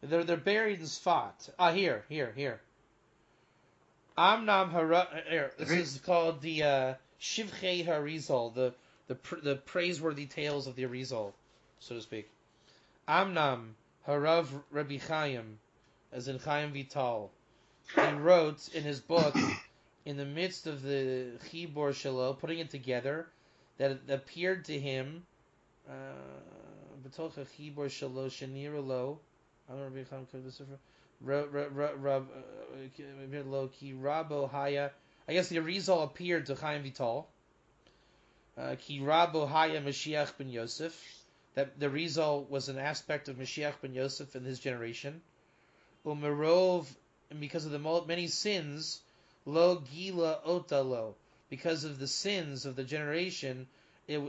They're buried in Sfat. Here. Amnam Hara. Here. This is called the Shivchei Harizal, the praiseworthy tales of the Arizal, so to speak. Amnam Harav Rabbi Chaim, as in Chaim Vital. He wrote in his book, in the midst of the Chibor Shelo, putting it together, that it appeared to him, B'toch Chibor Shelo Shenira Lo, Ki Rabo Haya. I guess the Arizal appeared to Chaim Vital. Ki Rabo Haya Mashiach ben Yosef. That the Arizal was an aspect of Mashiach ben Yosef in his generation. Umerov, and because of the many sins, Lo Gila Otalo. Because of the sins of the generation, it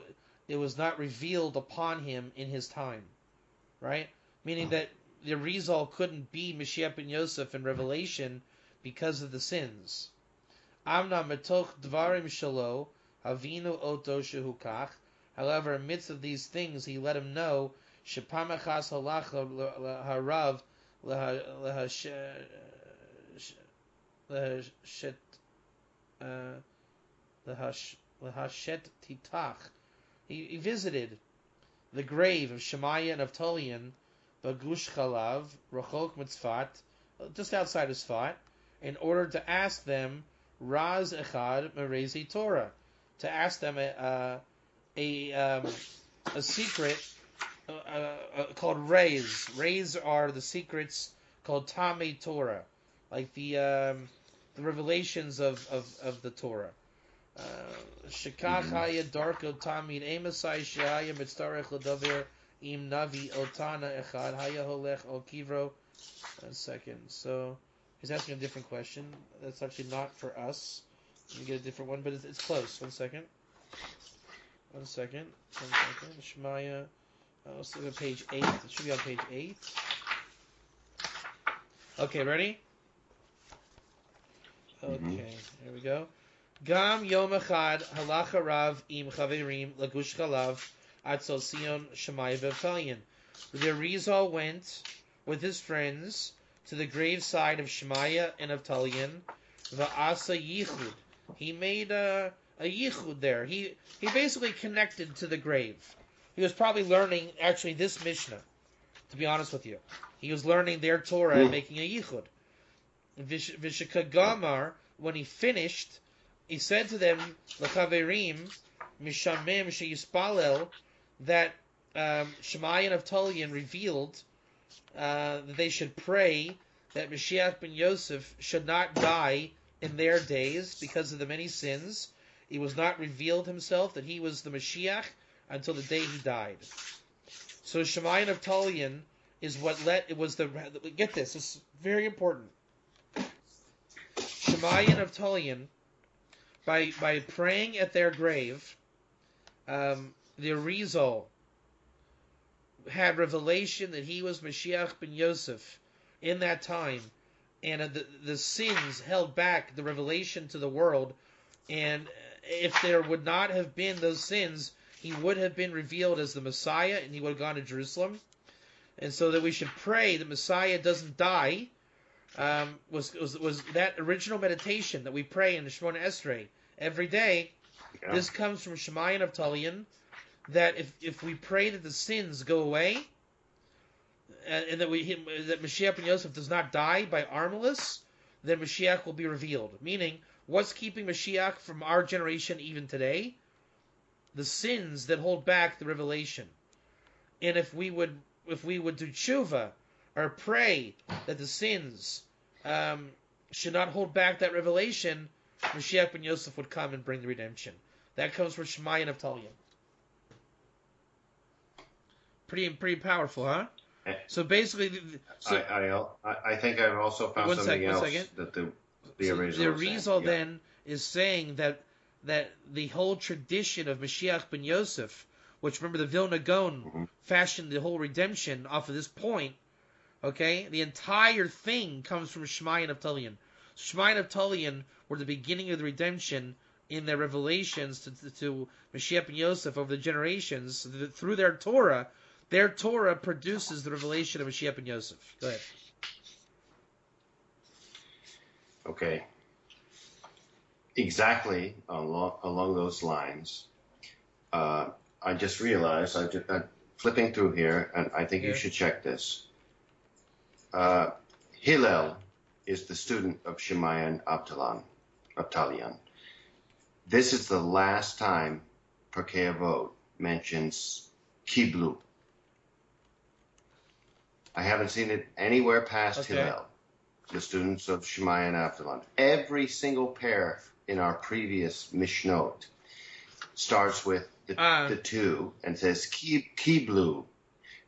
was not revealed upon him in his time. Right? Meaning that the Arizal couldn't be Mashiach ben Yosef in Revelation because of the sins. Amna metoch dvarim shalo havinu oto shehukach. However, amidst of these things, he let him know shepamachas halach harav lahashet titach. He visited the grave of Shamayah and Avtalyon, Bagush Chalav, Rachok Mitzfat, just outside of Sfat, in order to ask them Raz Echad Merezi Torah, to ask them a secret called Rays. Rays are the secrets called Tamei Torah, like the revelations of the Torah. Shekach haya darko tamid emasai shehaya mitzarech ledaver im navi otana echad haya holech o kivro. 1 second. So he's asking a different question. That's actually not for us. Let me get a different one, but it's close. 1 second. 1 second. Shamayah. Let's look at page 8. It should be on page 8. Okay, ready? Okay, here we go. Gam yom echad halacha rav im chaverim lagush chalav atzol Sion Shamayah v'Avtalyon. The Arizal went with his friends to the graveside of Shamayah and Avtalyon. Va'asa yichud. He made a yichud there. He basically connected to the grave. He was probably learning actually this Mishnah. To be honest with you, he was learning their Torah and making a yichud. V'shekagamar, when he finished, he said to them, "L'chaverim mishamem sheyispalel," that Shamayah and Avtalyon revealed that they should pray that Mashiach ben Yosef should not die in their days because of the many sins. He was not revealed himself that he was the Mashiach until the day he died. So Shamayah and Avtalyon is what get this. This is very important. Shamayah and Avtalyon, by praying at their grave, the Arizal had revelation that he was Mashiach ben Yosef in that time, and the sins held back the revelation to the world, and if there would not have been those sins, he would have been revealed as the Messiah, and he would have gone to Jerusalem. And so that we should pray that Messiah doesn't die, was that original meditation that we pray in the Shemona Esrei every day. Yeah. This comes from Shamayah and Avtalyon, that if we pray that the sins go away, and that Mashiach ben Yosef does not die by Armilus, then Mashiach will be revealed. Meaning, what's keeping Mashiach from our generation even today? The sins that hold back the revelation. And if we would do tshuva, or pray that the sins should not hold back that revelation, Mashiach ben Yosef would come and bring the redemption. That comes from Shamayah and Avtalyon. Pretty powerful, huh? So basically, I think I've also found something else that the Arizal then is saying that the whole tradition of Mashiach ben Yosef, which remember the Vilna Gaon fashioned the whole redemption off of this point. Okay, the entire thing comes from Shamayah and Avtalyon. Shamayah and Avtalyon were the beginning of the redemption in their revelations to Mashiach ben Yosef over the generations through their Torah. Their Torah produces the revelation of Mashiach ben Yosef. Go ahead. Okay. Exactly along those lines. I just realized, I'm flipping through here, and I think you should check this. Hillel is the student of Shamayah and Avtalyon. This is the last time Pirkei Avot mentions Kiblu. I haven't seen it anywhere past Hillel. the students of Shamayah and Avtalyon. Every single pair in our previous Mishnot starts with the two and says Kiblu.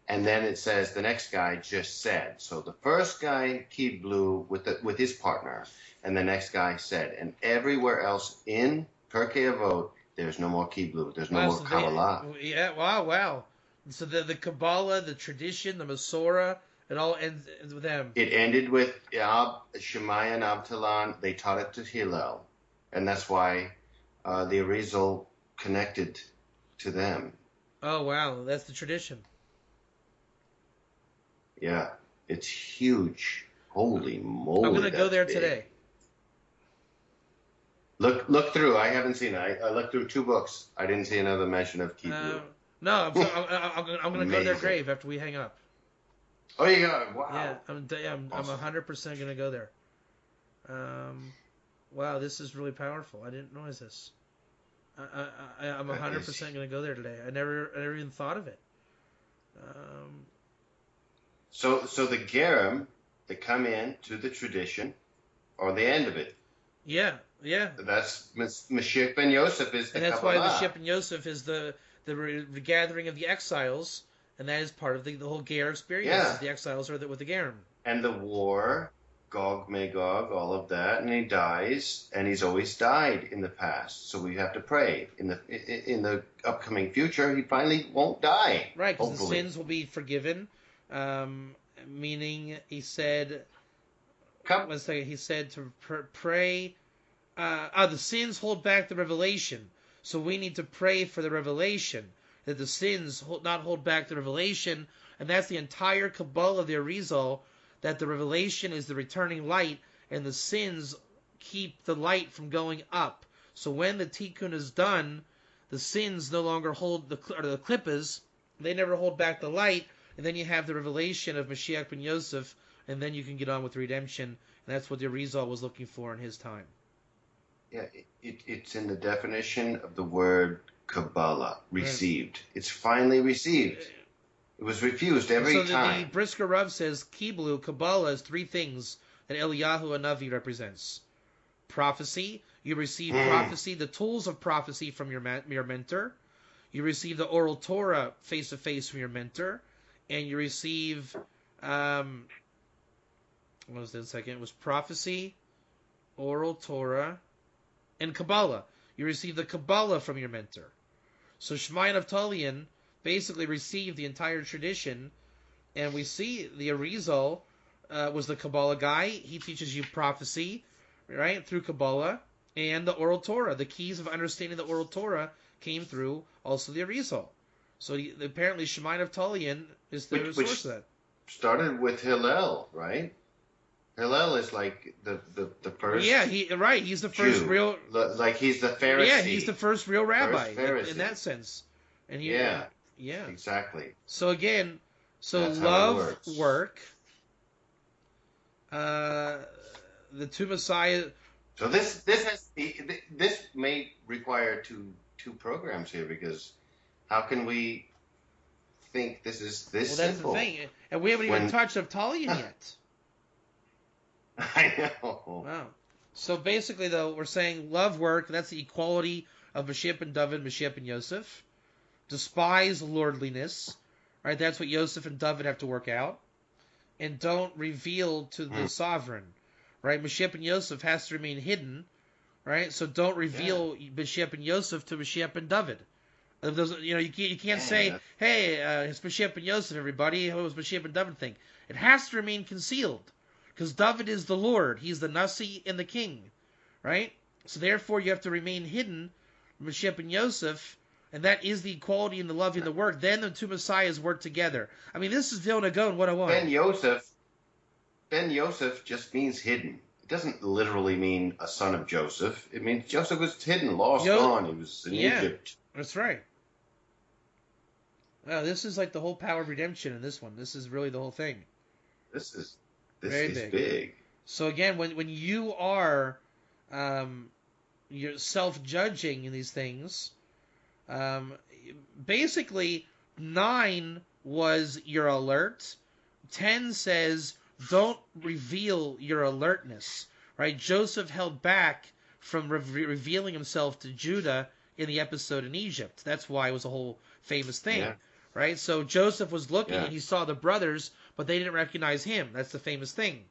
And then it says the next guy just said. So the first guy Kiblu with his partner, and the next guy said. And everywhere else in Pirkei Avot, there's no more Kiblu. There's no more Kabbalah. Wow. So the Kabbalah, the tradition, the Masorah, it all ends with them. It ended with Shamayah and Avtalyon. They taught it to Hillel. And that's why the Arizal connected to them. Oh, wow. That's the tradition. Yeah. It's huge. Holy moly. I'm going to go there big. today. Look through. I haven't seen it. I looked through 2 books. I didn't see another mention of Kiblu. No, I'm going to go to their grave after we hang up. Oh, you go. Wow. Yeah, I'm Awesome. 100% going to go there. Wow, this is really powerful. I didn't realize this. I'm 100% going to go there today. I never even thought of it. So the Gerim that come in to the tradition are the end of it. Yeah. That's Mashiach ben Yosef is the And that's Kabbalah. why Mashiach ben Yosef is the regathering of the exiles, and that is part of the whole Ger experience. Yeah. The exiles are with the Gerim. And the war, Gog, Magog, all of that, and he dies, and he's always died in the past. So we have to pray in the upcoming future he finally won't die. Right, because the sins will be forgiven. Meaning, he said, he said to pray. The sins hold back the revelation, so we need to pray for the revelation, that the sins not hold back the revelation, and that's the entire Kabbalah of the Arizal, that the revelation is the returning light, and the sins keep the light from going up. So when the tikkun is done, the sins no longer hold the klippas, they never hold back the light, and then you have the revelation of Mashiach ben Yosef, and then you can get on with redemption, and that's what the Arizal was looking for in his time. Yeah, it's in the definition of the word Kabbalah, received. Right. It's finally received. It was refused every time. So the Brisker Rav says, Kiblu, Kabbalah is 3 things that Eliyahu Hanavi represents. Prophecy, you receive prophecy, the tools of prophecy from your mentor. You receive the oral Torah face-to-face from your mentor. And you receive, what was that second? It was prophecy, oral Torah, and Kabbalah. You receive the Kabbalah from your mentor. So Shamayah and Avtalyon basically received the entire tradition, and we see the Arizal was the Kabbalah guy. He teaches you prophecy, right, through Kabbalah, and the oral Torah. The keys of understanding the oral Torah came through also the Arizal. So apparently Shamayah and Avtalyon is the source of that. Started with Hillel, right? Hillel is like the first. Yeah, he's the first Jew. real. Like he's the Pharisee. Yeah, he's the first real rabbi Pharisee. in that sense. And yeah, exactly. So again, That's love, work. The 2 Messiah. So this may require two programs here, because how can we think this is this simple? That's the thing, and we haven't even touched Avtalyon yet. I know. Wow. So basically, though, we're saying love, work. That's the equality of Mashiach ben David, Mashiach ben Yosef. Despise lordliness, right? That's what Yosef and David have to work out, and don't reveal to the sovereign, right? Mashiach ben Yosef has to remain hidden, right? So don't reveal Mashiach ben Yosef to Mashiach ben David. You can't say, hey, it's Mashiach ben Yosef, everybody. What was Mashiach ben David think? It has to remain concealed, because David is the Lord. He's the Nasi and the king, right? So therefore, you have to remain hidden, Mashiach ben Yosef, and that is the equality and the love and the work. Then the 2 Messiahs work together. I mean, this is Vilna Gaon 101. Ben Yosef just means hidden. It doesn't literally mean a son of Joseph. It means Joseph was hidden, lost, gone. He was in Egypt. That's right. Wow, this is like the whole power of redemption in this one. This is really the whole thing. This is big. So again, when you are you're self-judging in these things, basically 9 was you're alert, 10 says don't reveal your alertness, right? Joseph held back from revealing himself to Judah in the episode in Egypt. That's why it was a whole famous thing, right? So Joseph was looking and he saw the brothers, but they didn't recognize him. That's the famous thing.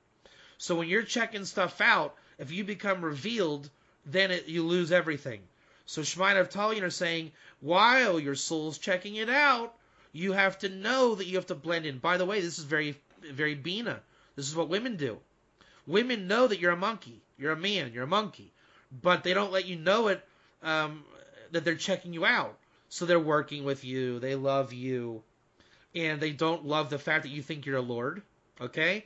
So when you're checking stuff out, if you become revealed, then you lose everything. So Shamayah and Avtalyon are saying, while your soul's checking it out, you have to know that you have to blend in. By the way, this is very, very Bina. This is what women do. Women know that you're a monkey. You're a man. You're a monkey. But they don't let you know it, that they're checking you out. So they're working with you. They love you. And they don't love the fact that you think you're a lord. Okay?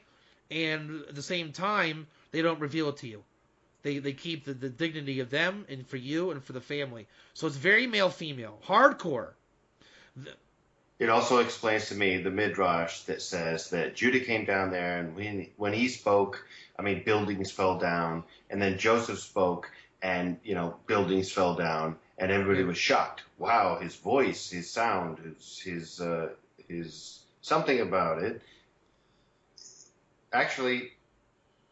And at the same time, they don't reveal it to you. They keep the dignity of them and for you and for the family. So it's very male-female. Hardcore. It also explains to me the midrash that says that Judah came down there, and when he spoke, buildings fell down, and then Joseph spoke, and buildings fell down, and everybody was shocked. Wow, his voice, his sound, his something about it. Actually,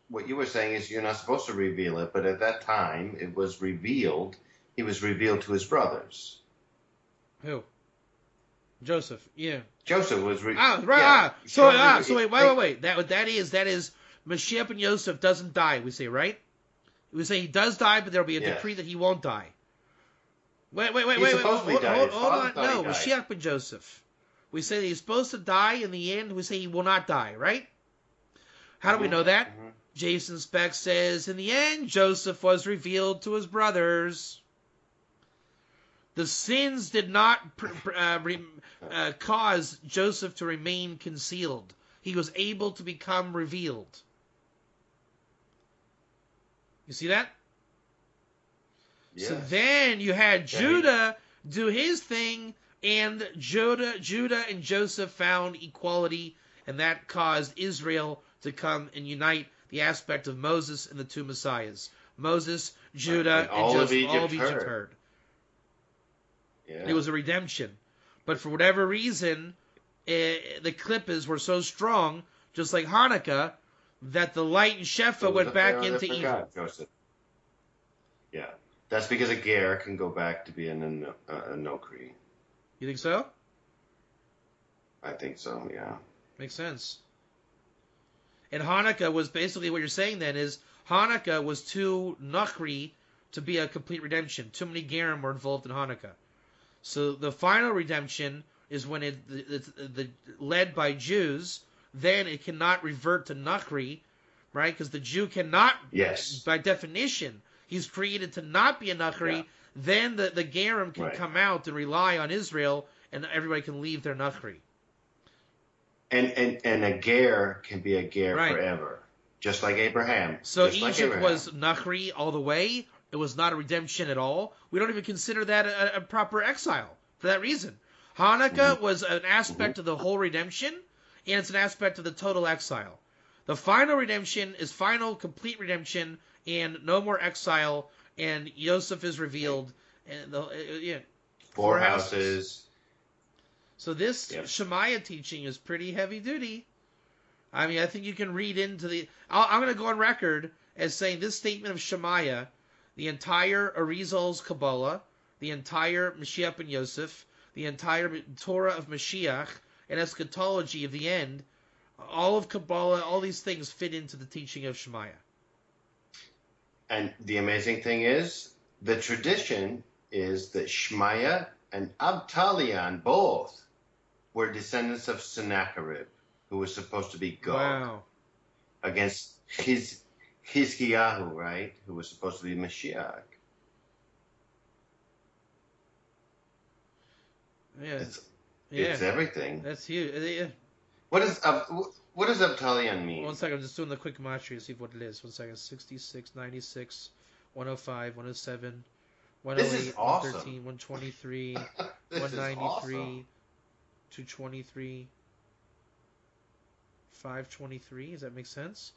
what you were saying is you're not supposed to reveal it, but at that time it was revealed. He was revealed to his brothers. Who? Joseph, yeah. Joseph was wait. That is Mashiach and Yosef doesn't die. We say, right? We say he does die, but there'll be a decree that he won't die. Wait. Hold on. No, Mashiach ben Joseph. We say that he's supposed to die. In the end, we say he will not die. Right? How do we know that? Mm-hmm. Jason Speck says, in the end, Joseph was revealed to his brothers. The sins did not cause Joseph to remain concealed. He was able to become revealed. You see that? Yes. So then you had Judah do his thing, and Judah and Joseph found equality, and that caused Israel to come and unite the aspect of Moses and the two Messiahs. Moses, Judah, and Joseph. All of Egypt heard. Yeah. It was a redemption. But for whatever reason, the clippers were so strong, just like Hanukkah, that the light and Shefa went back into evil. Joseph. Yeah. That's because a ger can go back to being a nokri. You think so? I think so, yeah. Makes sense. And Hanukkah was basically what you're saying then is Hanukkah was too nokri to be a complete redemption. Too many gerim were involved in Hanukkah. So the final redemption is when it's led by Jews. Then it cannot revert to Nakri, right? Because the Jew cannot, by definition, he's created to not be a Nakri. Yeah. Then the Gerim can come out and rely on Israel, and everybody can leave their Nakri. And a ger can be a ger forever, just like Abraham. So Egypt was Nakri all the way. It was not a redemption at all. We don't even consider that a proper exile for that reason. Hanukkah was an aspect of the whole redemption, and it's an aspect of the total exile. The final redemption is final, complete redemption, and no more exile, and Yosef is revealed. And four houses. So this Shamayah teaching is pretty heavy duty. I think you can read into the... I'm going to go on record as saying this statement of Shamayah, the entire Arizal's Kabbalah, the entire Mashiach ben Yosef, the entire Torah of Mashiach, and eschatology of the end, all of Kabbalah, all these things fit into the teaching of Shamayah. And the amazing thing is, the tradition is that Shamayah and Avtalyon both were descendants of Sennacherib, who was supposed to be Gog, against Hizkiyahu, right, who was supposed to be Mashiach. Yeah, it's everything. That's huge. What does Avtalyon mean? 1 second, I'm just doing the quick gematria to see what it is. 1 second, 66, 96, 105, 107, 108, 113, 123, 193, 223, 523. Does that make sense?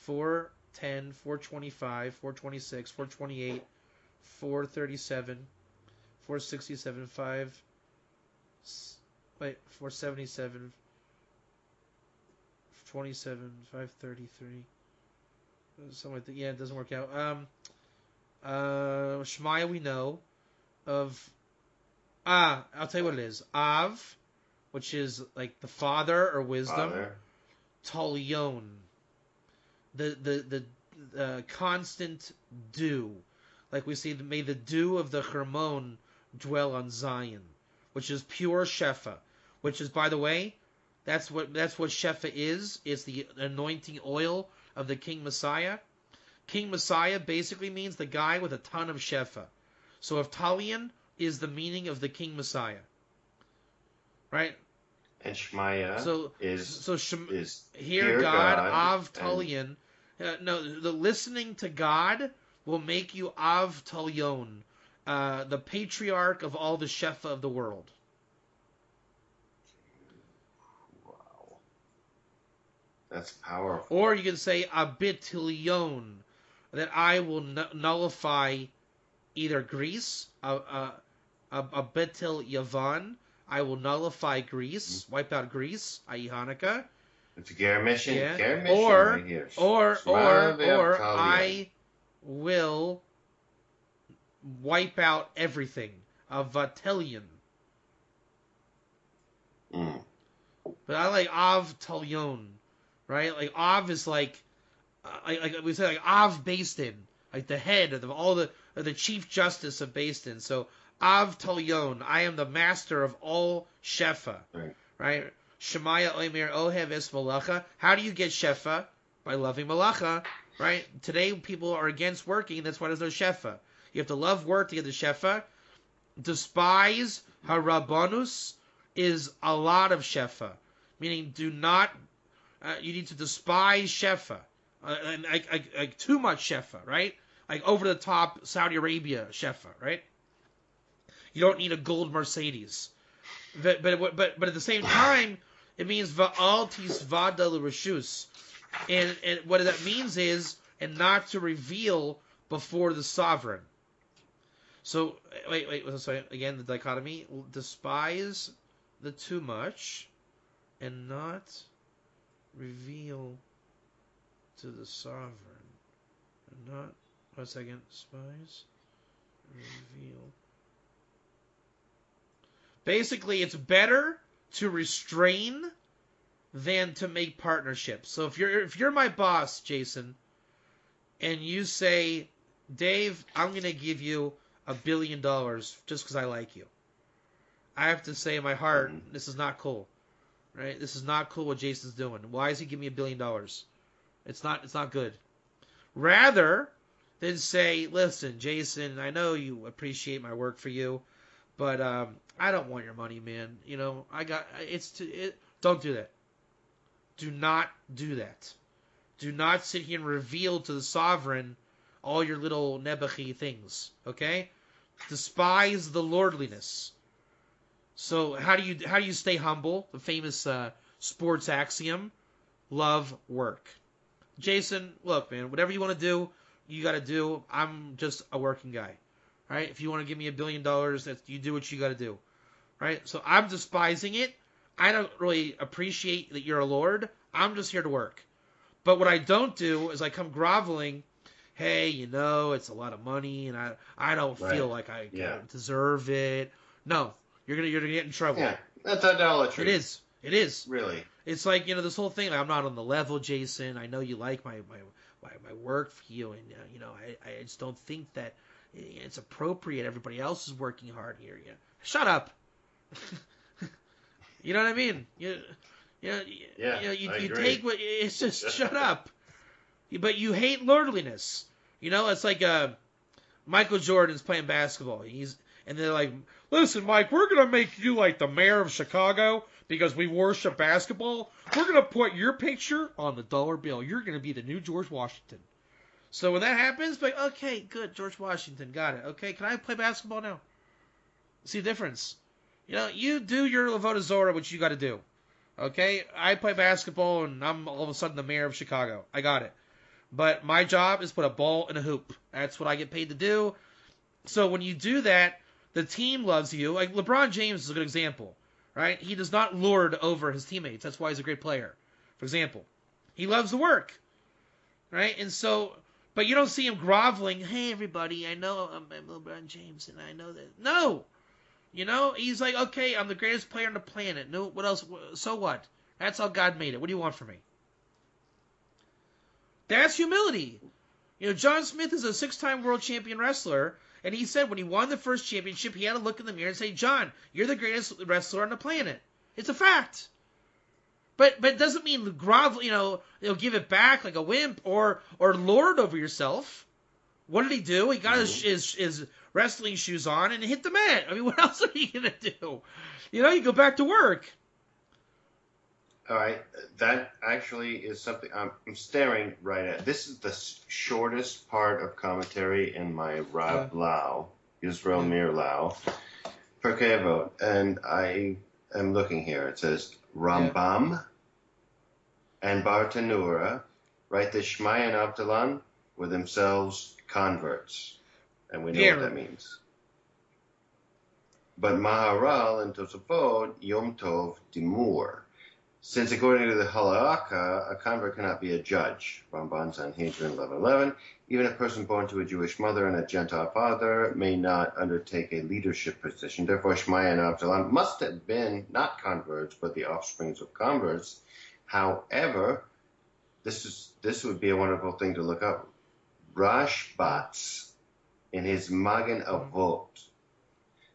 410, 425, 426, 428, 437, 467, 477, 27, 533. Something like that. Yeah, it doesn't work out. Shamayah we know of. I'll tell you what it is. Av, which is like the father or wisdom. Father. Avtalyon, the constant dew. Like we see, may the dew of the Hermon dwell on Zion, which is pure Shefa. Which is, by the way, that's what Shefa is. It's the anointing oil of the King Messiah. King Messiah basically means the guy with a ton of Shefa. So Avtalyon is the meaning of the King Messiah. Right? And Shamayah is hear God, Avtalyon. The listening to God will make you Avtalyon, the patriarch of all the Shefa of the world. Wow. That's powerful. Or you can say Avtalyon, that I will nullify either Greece, Avtal Yavan, I will nullify Greece, wipe out Greece, i.e. Hanukkah. It's a Ger mission. Yeah. Ger mission right here. Or I will wipe out everything. Avtalyon. But I like Avtalyon, right? Like Av is like we say, like Av Bastin, like the head of all the chief justice of Bastin. So Avtalyon, I am the master of all Shefa, right? Shamayah Omer Ohev Es Malacha. How do you get Shefa? By loving Malacha, right? Today people are against working, that's why there's no Shefa. You have to love work to get the Shefa. Despise Harabonus is a lot of Shefa. Meaning do not, you need to despise Shefa. Like too much Shefa, right? Like over the top Saudi Arabia Shefa, right? You don't need a gold Mercedes. But at the same time, it means va'al tisvada l'reshus, and what that means is, and not to reveal before the sovereign. So wait, sorry, again the dichotomy: despise the too much, and not reveal to the sovereign, and not 1 second, despise, reveal. Basically, it's better to restrain than to make partnerships. So if you're my boss, Jason, and you say, Dave, I'm going to give you $1 billion just because I like you, I have to say in my heart, this is not cool, right? This is not cool what Jason's doing. Why is he giving me $1 billion? It's not good. Rather than say, listen, Jason, I know you appreciate my work for you, but I don't want your money, man. You know, don't do that. Do not do that. Do not sit here and reveal to the sovereign all your little nebuchi things. Okay? Despise the lordliness. So how do you stay humble? The famous sports axiom: love work. Jason, look, man, whatever you want to do, you got to do. I'm just a working guy. Right? If you want to give me $1 billion, you do what you got to do. Right? So I'm despising it. I don't really appreciate that you're a lord. I'm just here to work. But what I don't do is I come groveling, hey, it's a lot of money, and I don't feel like I deserve it. No, you're gonna get in trouble. Yeah, that's idolatry. It is. Really. It's like, this whole thing, like, I'm not on the level, Jason. I know you like my work for you, and I just don't think that it's appropriate. Everybody else is working hard here. Yeah. Shut up. You know what I mean? You take what it's just shut up. But you hate lordliness. It's like Michael Jordan's playing basketball. And they're like, listen, Mike, we're gonna make you like the mayor of Chicago because we worship basketball. We're gonna put your picture on the dollar bill. You're gonna be the new George Washington. So when that happens, like, okay, good, George Washington, got it. Okay, can I play basketball now? See the difference? You do your Avodah Zorah, which you got to do. Okay, I play basketball, and I'm all of a sudden the mayor of Chicago. I got it. But my job is to put a ball in a hoop. That's what I get paid to do. So when you do that, the team loves you. Like LeBron James is a good example, right? He does not lord over his teammates. That's why he's a great player. For example, He loves the work, right? And so, but you don't see him groveling. Hey, everybody, I know I'm LeBron James, and I know that. No, he's like, okay, I'm the greatest player on the planet. No, what else? So what? That's how God made it. What do you want from me? That's humility. John Smith is a 6-time world champion wrestler, and he said when he won the first championship, he had to look in the mirror and say, John, you're the greatest wrestler on the planet. It's a fact. But it doesn't mean grovel, give it back like a wimp or lord over yourself. What did he do? He got his wrestling shoes on and hit the mat. I mean, what else are you going to do? You go back to work. All right, that actually is something I'm staring right at. This is the shortest part of commentary in my Rab Lau, Israel Mir Lau, Pirkei Avot, and I am looking here. It says Rambam and Bartanura write the Shamayah and Avtalyon were themselves converts, and we know what that means. But Maharal and Tosafot Yom Tov Dimur. Since according to the Halakha, a convert cannot be a judge, Ramban Sanhedrin 11:11, even a person born to a Jewish mother and a Gentile father may not undertake a leadership position. Therefore, Shamayah and Avtalyon must have been not converts, but the offsprings of converts. However, this would be a wonderful thing to look up. Rashbatz, in his Magen Avot,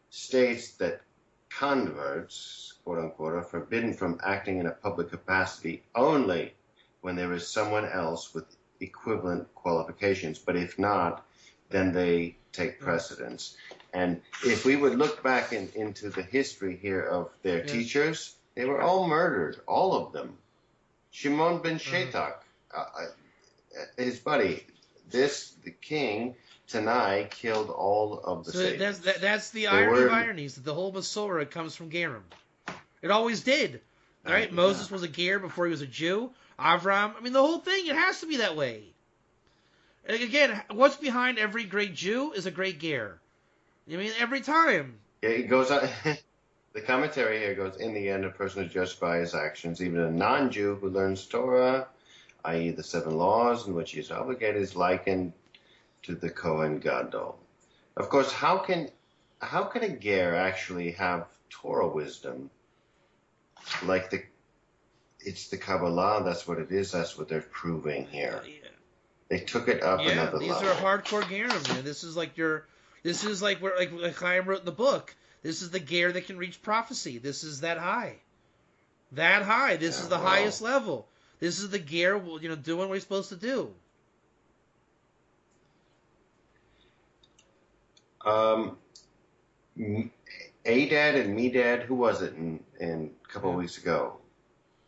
states that converts, quote unquote, are forbidden from acting in a public capacity only when there is someone else with equivalent qualifications. But if not, then they take precedence. And if we would look back into the history here of their teachers, they were all murdered, all of them. Shimon ben Shetak, his buddy, the king, Tanai, killed all of the sages. That's the irony of ironies, that the whole Masorah comes from Gerim. It always did. Right? Moses was a ger before he was a Jew. Avram, the whole thing, it has to be that way. And again, what's behind every great Jew is a great ger. Every time. Yeah, it goes on. The commentary here goes, in the end, a person is judged by his actions. Even a non-Jew who learns Torah, i.e. the 7 laws in which he is obligated, is likened to the Kohen Gadol. Of course, how can a ger actually have Torah wisdom? It's the Kabbalah, that's what it is, that's what they're proving here. They took it up another level. These are hardcore gerim, man. This is like Chaim wrote in the book. This is the ger that can reach prophecy. This is that high. That high. This is the highest level. This is the ger, doing what he's supposed to do. Adad and Medad, who was it in a couple of weeks ago,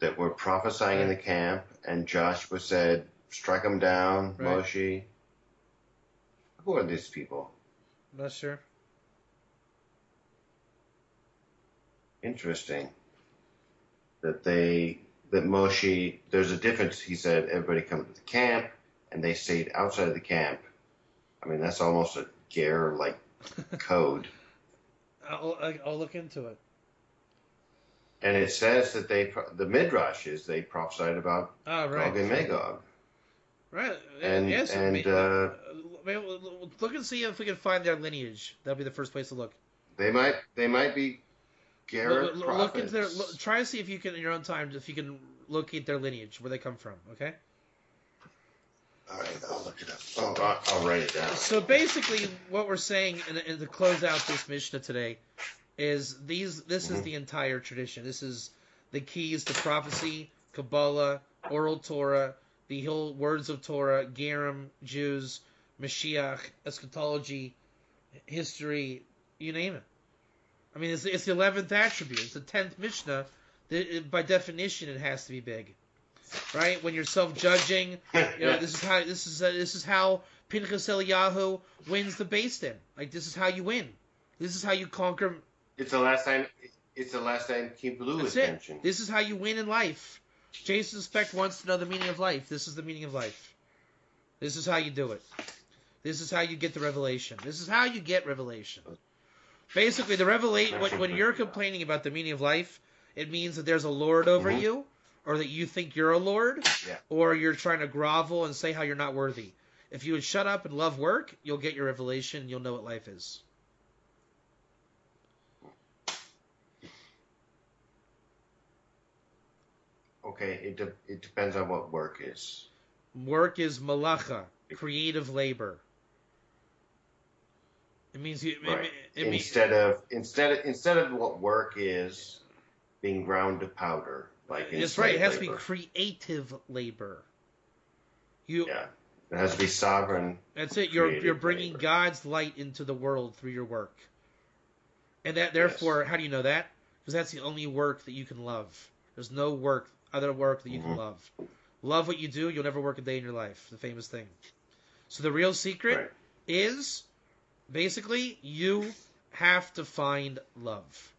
that were prophesying in the camp, and Joshua said, strike them down, Moshe. Who are these people? Not sure. Interesting. That Moshe, there's a difference, he said, everybody come to the camp, and they stayed outside of the camp. That's almost a ger-like code. I'll look into it. And it says that the Midrash is they prophesied about Gog and Magog. Right. And look and see if we can find their lineage. That'll be the first place to look. They might be Garrett look into try to see if you can, in your own time, if you can locate their lineage, where they come from. Okay. All right, I'll look it up. Oh, I'll write it down. So basically, what we're saying, and to close out this Mishnah today, is this is the entire tradition. This is the keys to prophecy, Kabbalah, oral Torah, the whole words of Torah, Gerim, Jews, Mashiach, eschatology, history, you name it. It's the 11th attribute. It's the 10th Mishnah. By definition, it has to be big. Right? When you're self-judging, this is how Pinchas Eliyahu wins the Beis Din. This is how you win. This is how you conquer. It's the last time Kibbutz is mentioned. This is how you win in life. Jason Speck wants to know the meaning of life. This is the meaning of life. This is how you do it. This is how you get the revelation. This is how you get revelation. Basically, the revelation. When you're complaining about the meaning of life, it means that there's a Lord over you, or that you think you're a lord, Yeah. or you're trying to grovel and say how you're not worthy. If you would shut up and love work, you'll get your revelation, and you'll know what life is. Okay, it depends on what work is. Work is malacha, creative labor. It means you. Right. It instead of what work is being ground to powder, like in It's right. It has to be labor. creative labor. Yeah, it has to be sovereign. That's it. You're bringing labor. God's light into the world through your work, and that therefore, how do you know that? Because that's the only work that you can love. There's no other work that you can love. Love what you do. You'll never work a day in your life. The famous thing. So the real secret is basically you have to find love,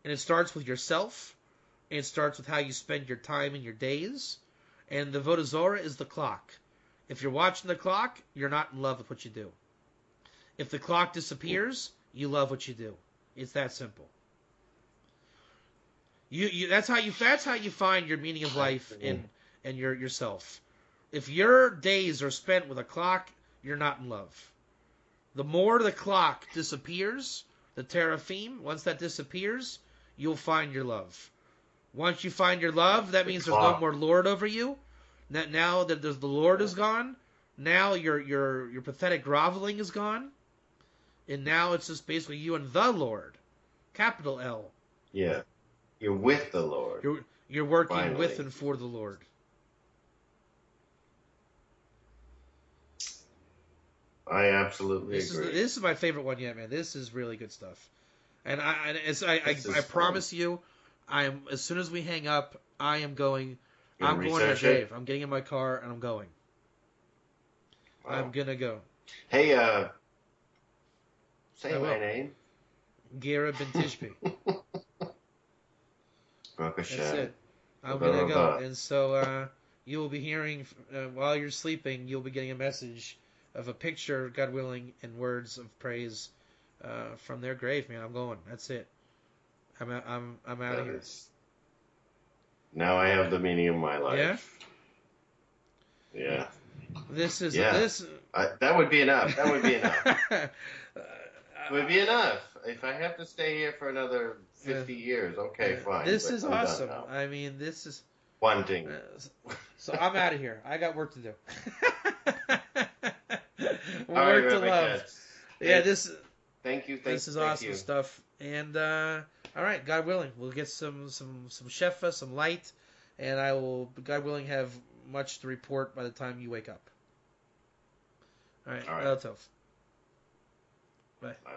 and it starts with yourself. And it starts with how you spend your time and your days. And the Avodah Zorah is the clock. If you're watching the clock, you're not in love with what you do. If the clock disappears, you love what you do. It's that simple. That's how you find your meaning of life and yourself. If your days are spent with a clock, you're not in love. The more the clock disappears, the teraphim, once that disappears, you'll find your love. Once you find your love, that means there's no more lord over you. Now that the Lord is gone, now your pathetic groveling is gone, and now it's just basically you and the Lord, capital L. Yeah, you're with the Lord. You're working with and for the Lord. I absolutely agree. This is my favorite one yet, man. This is really good stuff, and I promise you. As soon as we hang up, I'm going to the grave. I'm getting in my car and I'm going. Wow. I'm gonna go. Hey, say my name. Gera Ben Tishbi. That's it. I'm gonna go, and so you will be hearing while you're sleeping. You'll be getting a message of a picture, God willing, and words of praise from their grave. Man, I'm going. That's it. I'm out of here. Now I have the meaning of my life. Yeah. This is that would be enough. That would be enough. It would be enough. If I have to stay here for another 50 years, okay, fine. This is awesome. I mean, this is one thing. So I'm out of here. I got work to do. Work to love. Yeah, Thank you. This is awesome stuff. And all right, God willing, we'll get some shefa, some light, and I will, God willing, have much to report by the time you wake up. All right. Bye. Bye.